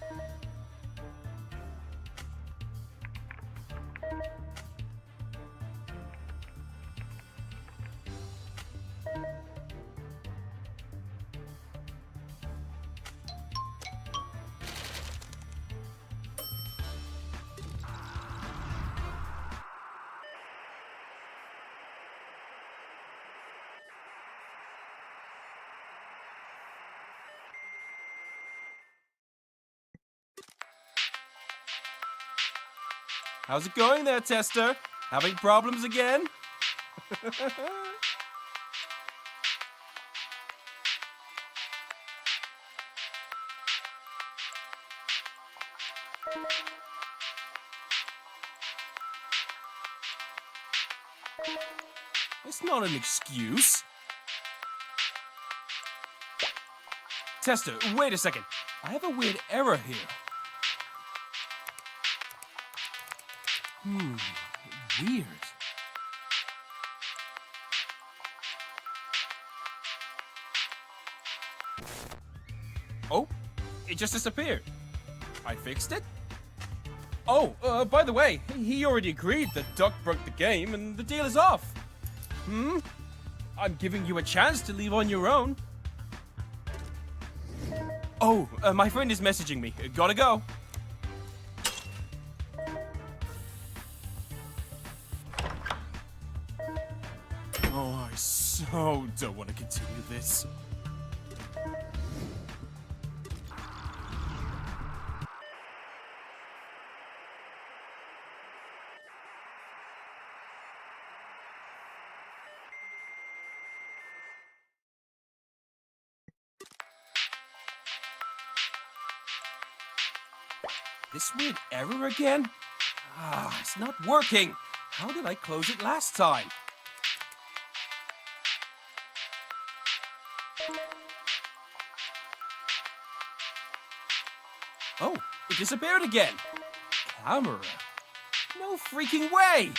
How's it going there, Tester? Having problems again? It's not an excuse. Tester, wait a second. I have a weird error here. Weird. Oh, it just disappeared. I fixed it? Oh, by the way, he already agreed that Duck broke the game and the deal is off. I'm giving you a chance to leave on your own. Oh, my friend is messaging me. Gotta go. Oh, I so don't want to continue this. This weird error again? It's not working. How did I close it last time? Oh, it disappeared again. Camera. No freaking way.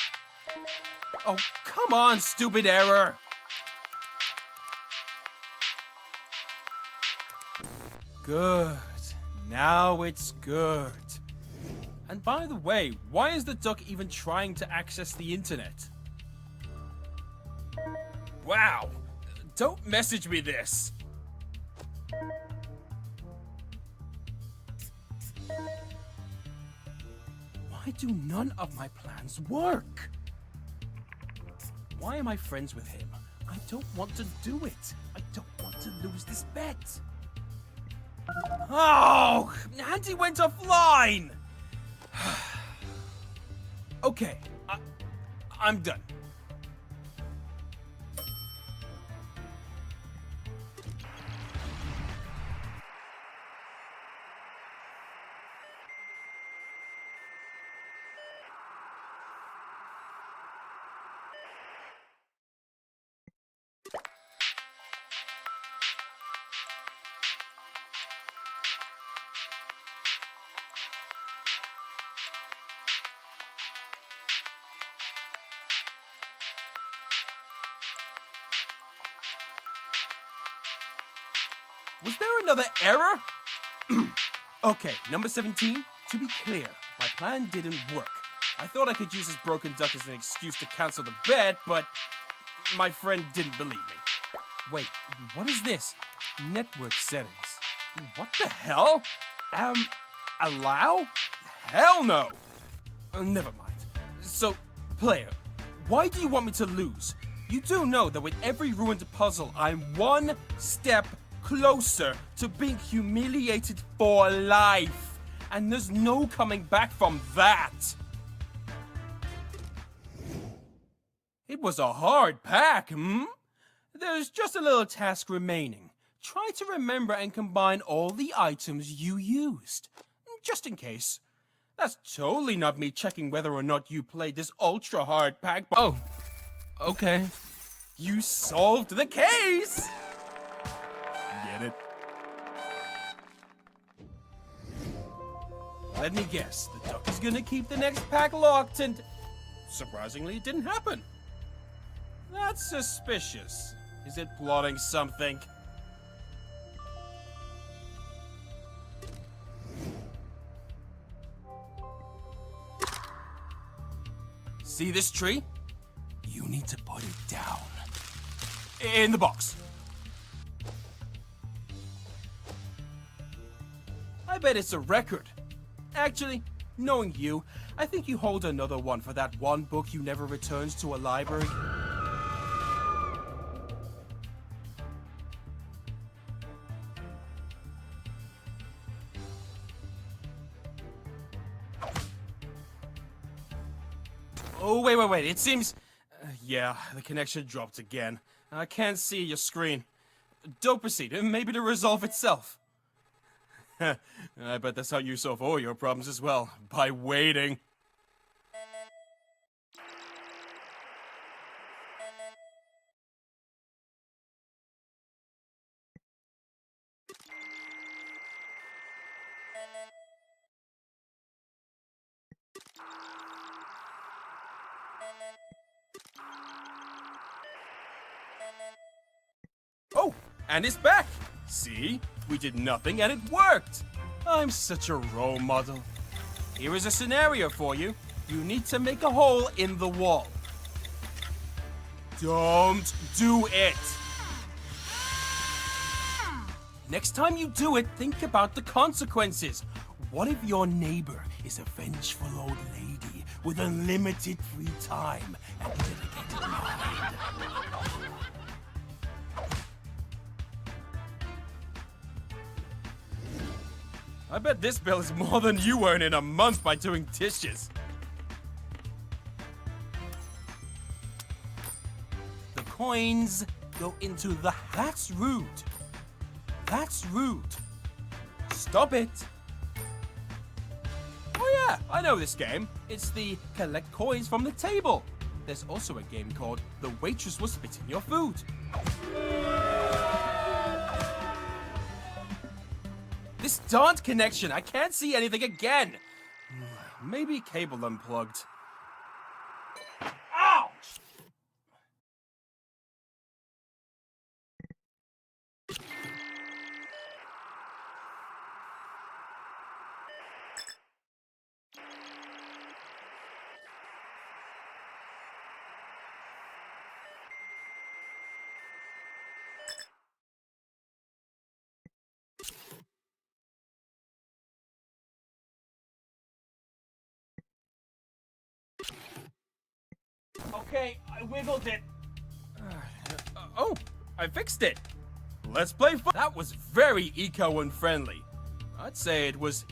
Oh, come on, stupid error. Good. Now it's good. And by the way, why is the duck even trying to access the internet? Wow. Don't message me this. Why do none of my plans work? Why am I friends with him? I don't want to do it. I don't want to lose this bet. Oh, Auntie went offline. Okay, I'm done. Was there another error? Okay, number 17. To be clear, my plan didn't work. I thought I could use this broken duck as an excuse to cancel the bet, but my friend didn't believe me. Wait, what is this? Network settings. What the hell? Allow? Hell no! Never mind. So, player, why do you want me to lose? You do know that with every ruined puzzle, I'm one step closer to being humiliated for life. And there's no coming back from that. It was a hard pack, There's just a little task remaining. Try to remember and combine all the items you used. Just in case. That's totally not me checking whether or not you played this ultra hard pack. Oh, okay. You solved the case! Get it? Let me guess, the duck is gonna keep the next pack locked and... Surprisingly, it didn't happen. That's suspicious. Is it plotting something? See this tree? You need to put it down. In the box. I bet it's a record. Actually, knowing you, I think you hold another one for that one book you never returned to a library. Oh, wait. It seems... yeah, the connection dropped again. I can't see your screen. Don't proceed. Maybe to resolve itself. I bet that's how you solve all your problems as well. By waiting. Oh, and it's back! See? We did nothing and it worked! I'm such a role model. Here is a scenario for you. You need to make a hole in the wall. Don't do it! Next time you do it, think about the consequences. What if your neighbor is a vengeful old lady with unlimited free time and a dedicated mind? I bet this bill is more than you earn in a month by doing dishes. The coins go into the... That's rude. That's rude. Stop it. Oh yeah, I know this game. It's the collect coins from the table. There's also a game called The Waitress Was Spitting Your Food. This darned connection, I can't see anything again. Maybe cable unplugged. Ouch! Okay, I wiggled it. Oh, I fixed it. Let's play fun. That was very eco-unfriendly. I'd say it was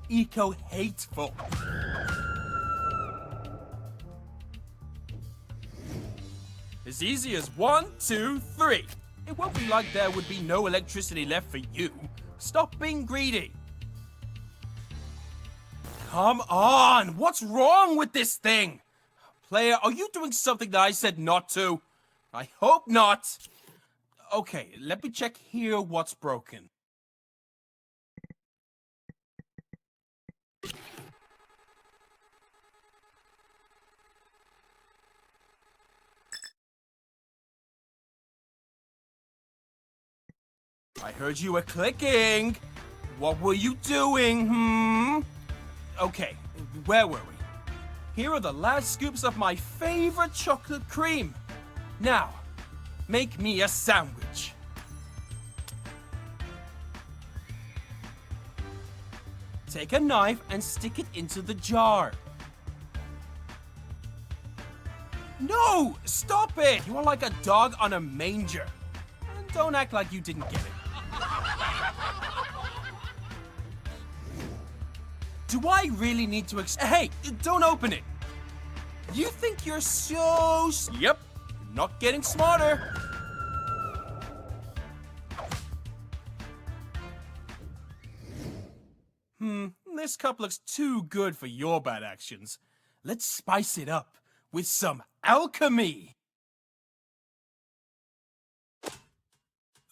eco-hateful. As easy as 1, 2, 3. It won't be like there would be no electricity left for you. Stop being greedy. Come on! What's wrong with this thing? Player, are you doing something that I said not to? I hope not. Okay, let me check here what's broken. I heard you were clicking. What were you doing, Okay, where were we? Here are the last scoops of my favorite chocolate cream. Now, make me a sandwich. Take a knife and stick it into the jar. No! Stop it! You are like a dog on a manger. And don't act like you didn't get it. Do I really need to Hey, don't open it! You think you're so Yep, not getting smarter. This cup looks too good for your bad actions. Let's spice it up with some alchemy.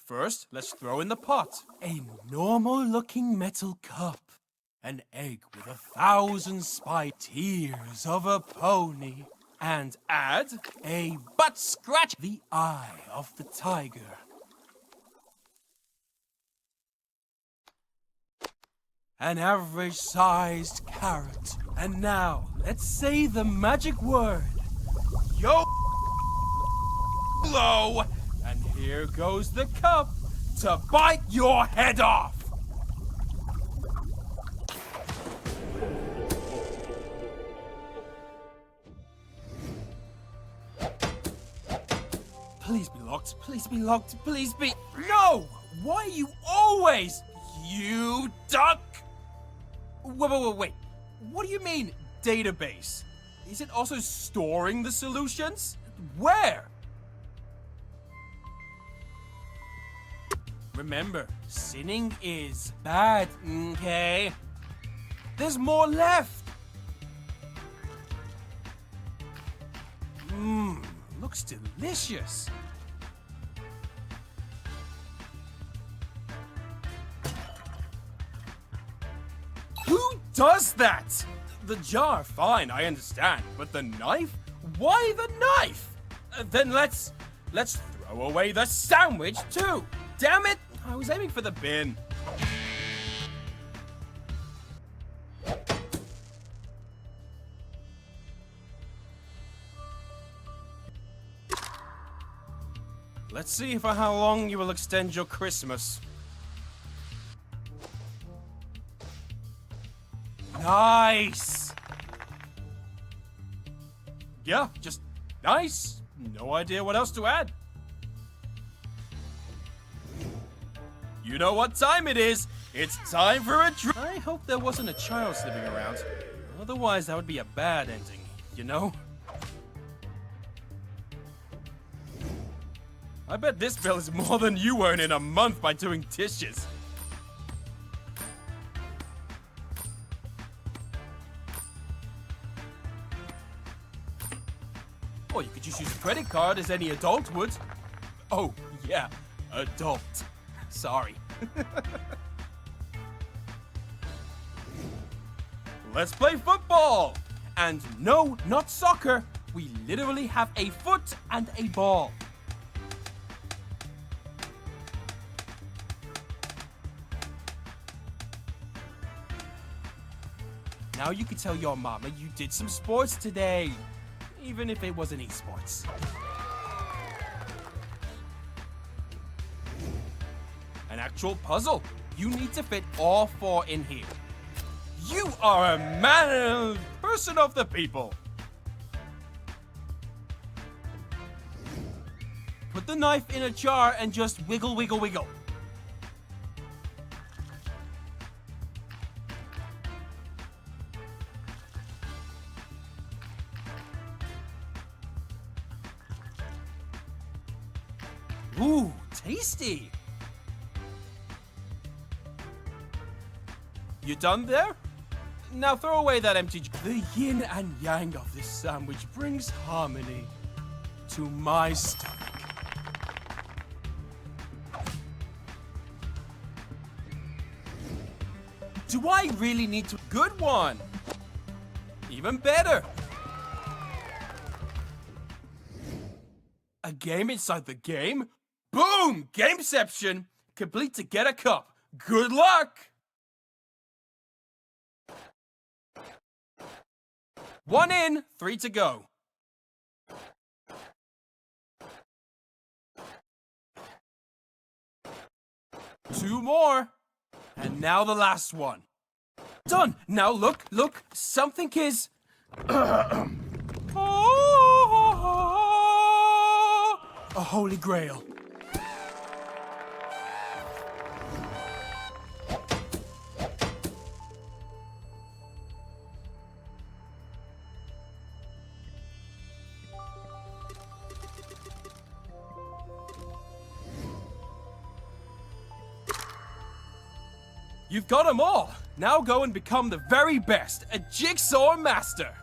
First, let's throw in the pot. A normal-looking metal cup. An egg with 1,000 tears of a pony. And add a butt scratch, the eye of the tiger. An average-sized carrot. And now, let's say the magic word. YOLO! And here goes the cup to bite your head off! Please be locked, please be locked, please be... No! Why are you always... You duck! Wait. What do you mean, database? Is it also storing the solutions? Where? Remember, sinning is bad, okay? There's more left! Looks delicious. Who does that? The jar, fine, I understand. But the knife? Why the knife? Then let's throw away the sandwich too. Damn it! I was aiming for the bin. Let's see for how long you will extend your Christmas. Nice! Yeah, just nice. No idea what else to add. You know what time it is. It's time for a I hope there wasn't a child slipping around. Otherwise, that would be a bad ending, you know? I bet this bill is more than you earn in a month by doing dishes. Or you could just use a credit card as any adult would. Oh, yeah, adult. Sorry. Let's play football! And no, not soccer. We literally have a foot and a ball. Now you can tell your mama you did some sports today, even if it wasn't esports. An actual puzzle. You need to fit all 4 in here. You are a person of the people. Put the knife in a jar and just wiggle, wiggle, wiggle. Ooh, tasty. You done there? Now throw away that empty... The yin and yang of this sandwich brings harmony to my stomach. Do I really need to... Good one! Even better! A game inside the game? Boom! Gameception! Complete to get a cup. Good luck! One in, 3 to go. Two more. And now the last one. Done! Now look, something is... A holy grail. You've got them all. Now go and become the very best, a jigsaw master.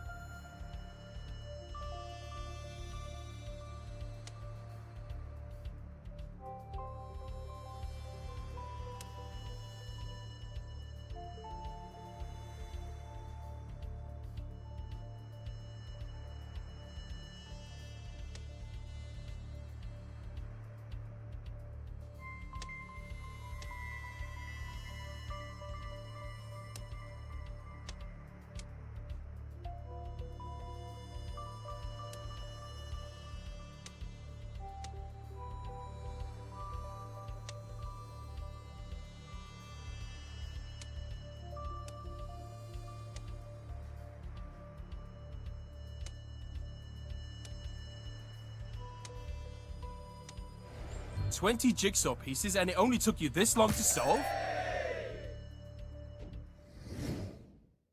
"20 jigsaw pieces and it only took you this long to solve?"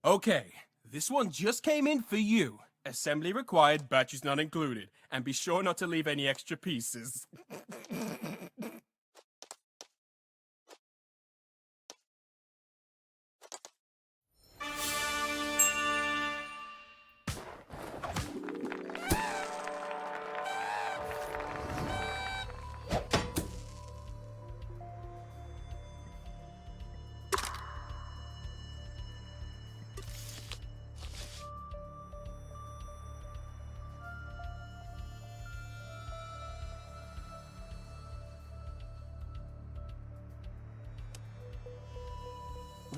Okay, this one just came in for you. Assembly required, batches not included. And be sure not to leave any extra pieces.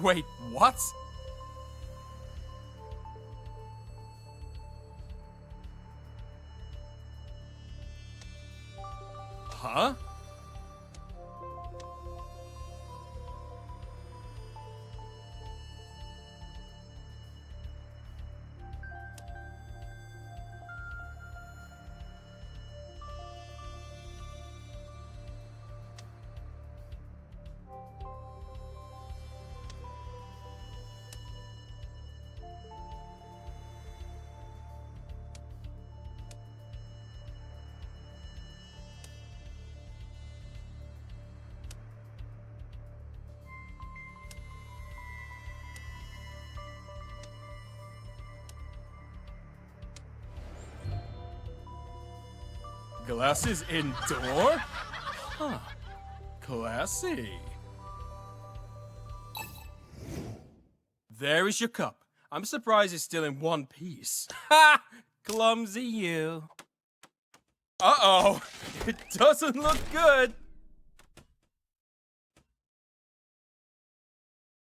Wait, what? Huh? Glasses indoor? Huh. Classy. There is your cup. I'm surprised it's still in one piece. Ha! Clumsy you. Uh-oh. It doesn't look good.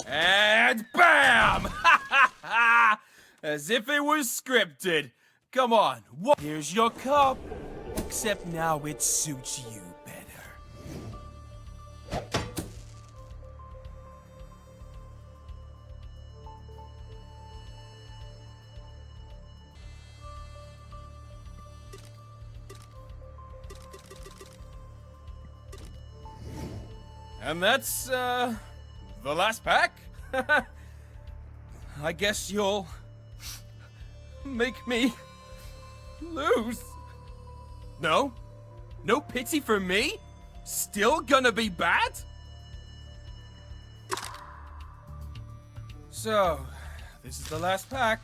And BAM! Ha ha ha! As if it was scripted. Come on. Here's your cup. Except now it suits you better. And that's, the last pack? I guess you'll make me lose. No? No pity for me? Still gonna be bad? So, this is the last pack.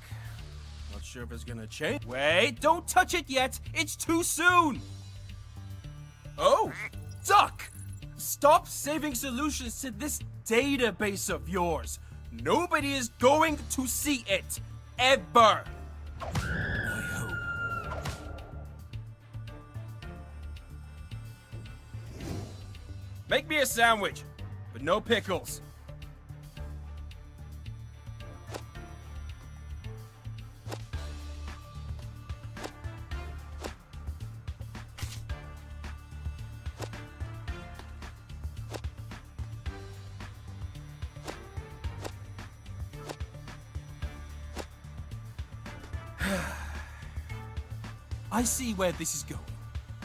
Not sure if it's gonna change. Wait, don't touch it yet. It's too soon. Oh, Duck! Stop saving solutions to this database of yours. Nobody is going to see it. Ever. I hope. Make me a sandwich, but no pickles. I see where this is going.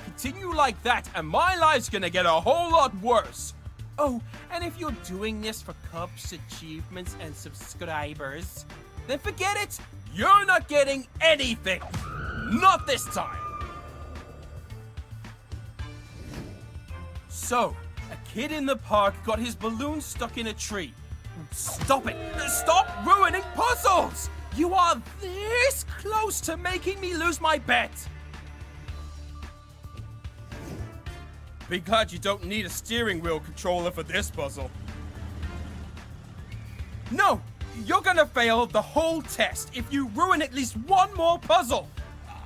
Continue like that, and my life's gonna get a whole lot worse. Oh, and if you're doing this for cups, achievements, and subscribers, then forget it. You're not getting anything. Not this time. So, a kid in the park got his balloon stuck in a tree. Stop it! Stop ruining puzzles! You are this close to making me lose my bet. Be glad you don't need a steering wheel controller for this puzzle. No! You're gonna fail the whole test if you ruin at least one more puzzle!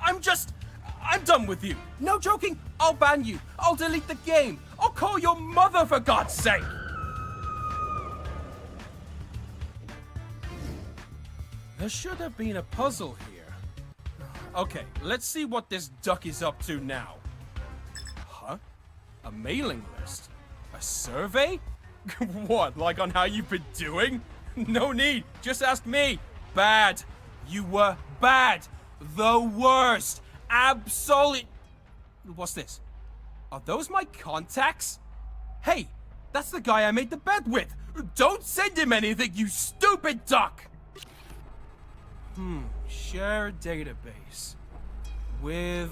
I'm done with you! No joking! I'll ban you! I'll delete the game! I'll call your mother for God's sake! There should have been a puzzle here. Okay, let's see what this duck is up to now. Huh? A mailing list? A survey? What, like on how you've been doing? No need, just ask me. Bad. You were bad. The worst. Absolute. What's this? Are those my contacts? Hey, that's the guy I made the bet with. Don't send him anything, you stupid duck. Share database. With...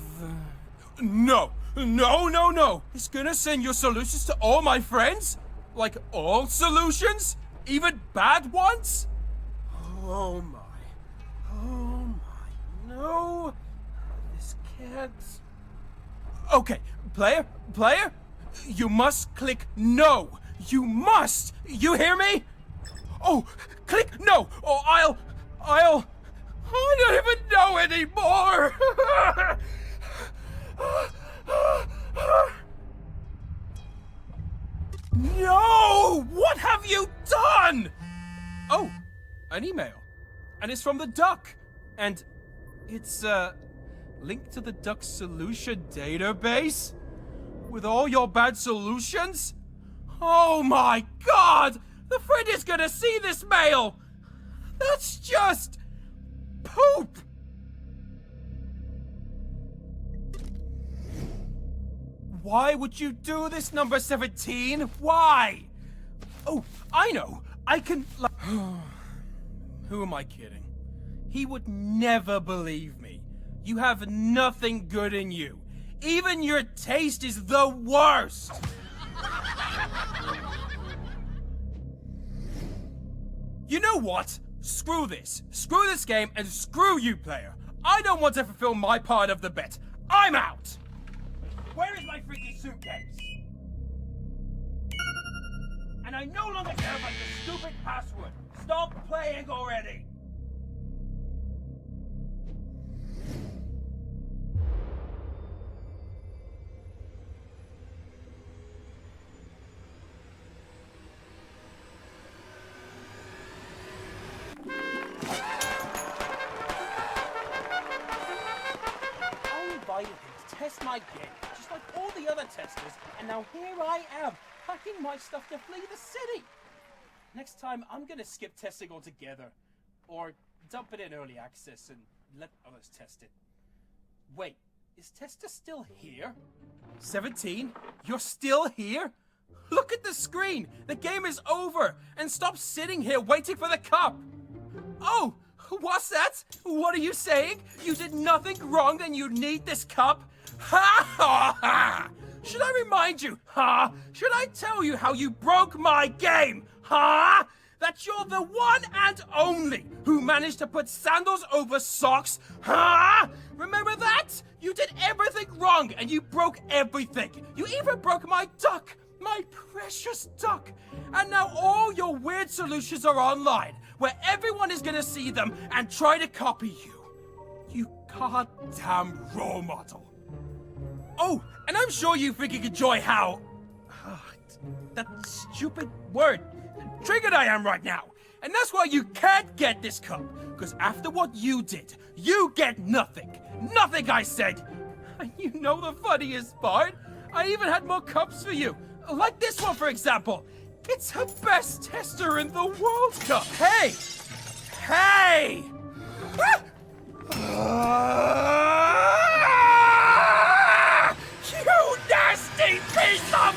No! It's gonna send your solutions to all my friends? Like all solutions? Even bad ones? Oh my. No. This can't... Okay, player? You must click no. You must! You hear me? Oh, click no, or I'll... I don't even know anymore! No! What have you done? Oh, an email. And it's from the duck. And it's linked to the duck solution database? With all your bad solutions? Oh my god! The friend is gonna see this mail! That's just... poop! Why would you do this, number 17? Why? Oh, I know. I can... Who am I kidding? He would never believe me. You have nothing good in you. Even your taste is the worst! You know what? Screw this. Screw this game and screw you, player. I don't want to fulfill my part of the bet. I'm out! Where is my freaking suitcase? And I no longer care about your stupid password. Stop playing already! Test my game, just like all the other testers, and now here I am, packing my stuff to flee the city. Next time, I'm gonna skip testing altogether, or dump it in early access and let others test it. Wait, is Tester still here? 17? You're still here? Look at the screen! The game is over! And stop sitting here waiting for the cup! Oh! What's that? What are you saying? You did nothing wrong and you need this cup? Ha ha ha! Should I remind you, huh? Should I tell you how you broke my game, huh? That you're the one and only who managed to put sandals over socks, huh? Remember that? You did everything wrong and you broke everything. You even broke my duck, my precious duck. And now all your weird solutions are online, where everyone is gonna see them and try to copy you. You goddamn role model. Oh, and I'm sure you freaking enjoy how... that stupid word. Triggered I am right now. And that's why you can't get this cup. Because after what you did, you get nothing. Nothing, I said. And you know the funniest part? I even had more cups for you. Like this one, for example. It's the best tester in the World Cup. Hey! Hey! You nasty piece of...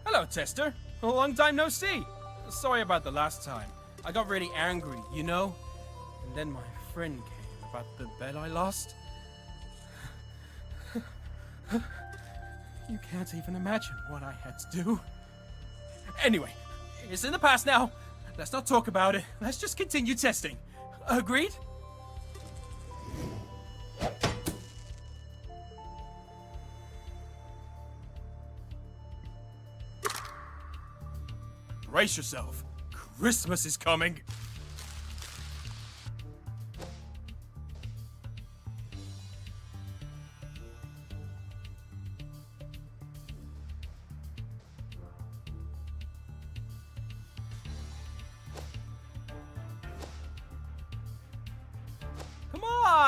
Hello, Tester. A long time no see. Sorry about the last time. I got really angry, you know? And then my friend came about the bet I lost. You can't even imagine what I had to do. Anyway, it's in the past now. Let's not talk about it. Let's just continue testing. Agreed? Brace yourself. Christmas is coming.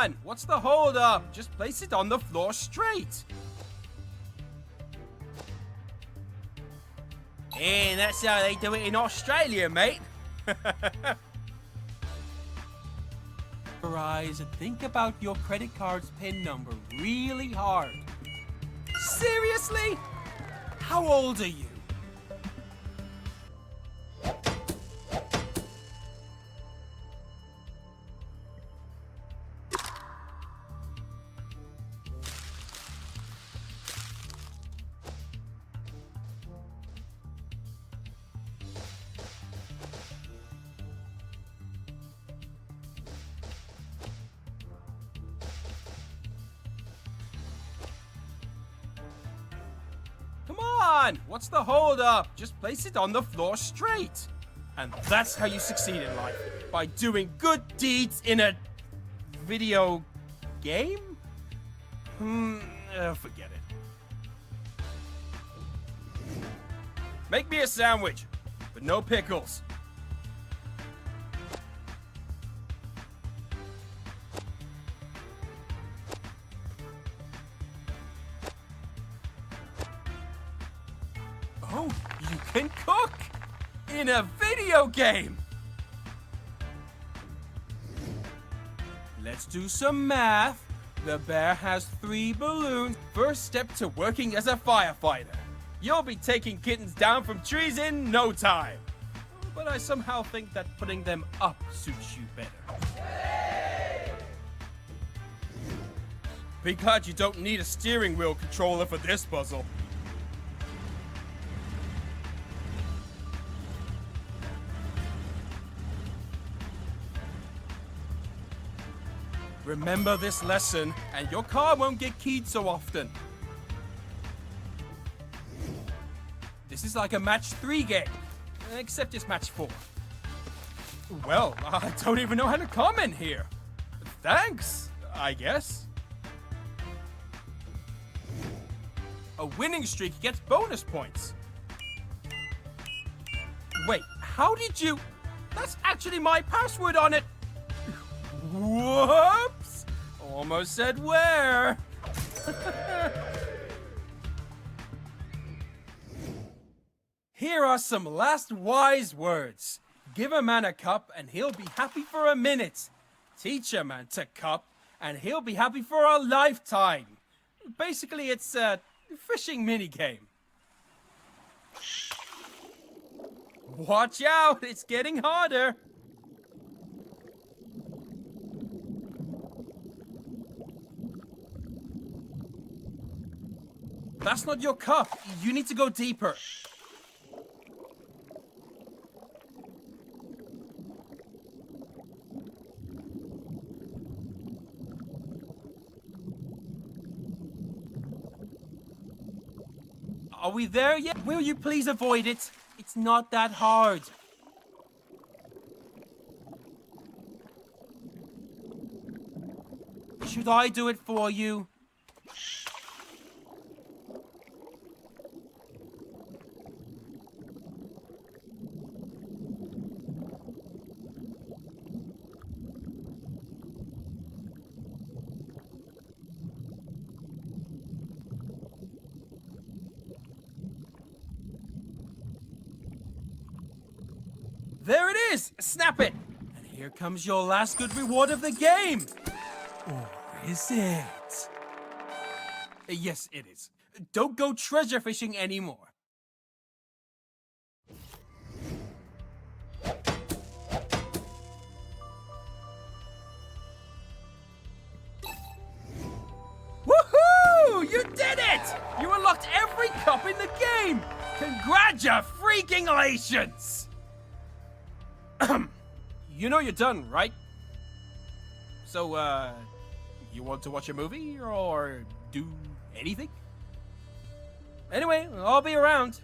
on! What's the hold up? Just place it on the floor straight. And that's how they do it in Australia, mate. Your eyes and think about your credit card's PIN number really hard. Seriously? How old are you? Come on! What's the hold up? Just place it on the floor straight. And that's how you succeed in life. By doing good deeds in a video game? Forget it. Make me a sandwich, but no pickles. Oh, you can cook in a video game. Let's do some math. The bear has 3 balloons. First step to working as a firefighter. You'll be taking kittens down from trees in no time. But I somehow think that putting them up suits you better. Be glad you don't need a steering wheel controller for this puzzle. Remember this lesson, and your car won't get keyed so often. This is like a match 3 game, except it's match 4. Well, I don't even know how to comment here. Thanks, I guess. A winning streak gets bonus points. Wait, how did you... That's actually my password on it. Whoops! Almost said where. Here are some last wise words. Give a man a cup and he'll be happy for a minute. Teach a man to cup and he'll be happy for a lifetime. Basically, it's a fishing minigame. Watch out, it's getting harder. That's not your cup. You need to go deeper. Are we there yet? Will you please avoid it? It's not that hard. Should I do it for you? There it is! Snap it! And here comes your last good reward of the game! Or is it? Yes, it is. Don't go treasure fishing anymore. Woohoo! You did it! You unlocked every cup in the game! Congratulations! You know you're done, right? So, you want to watch a movie or do anything? Anyway, I'll be around.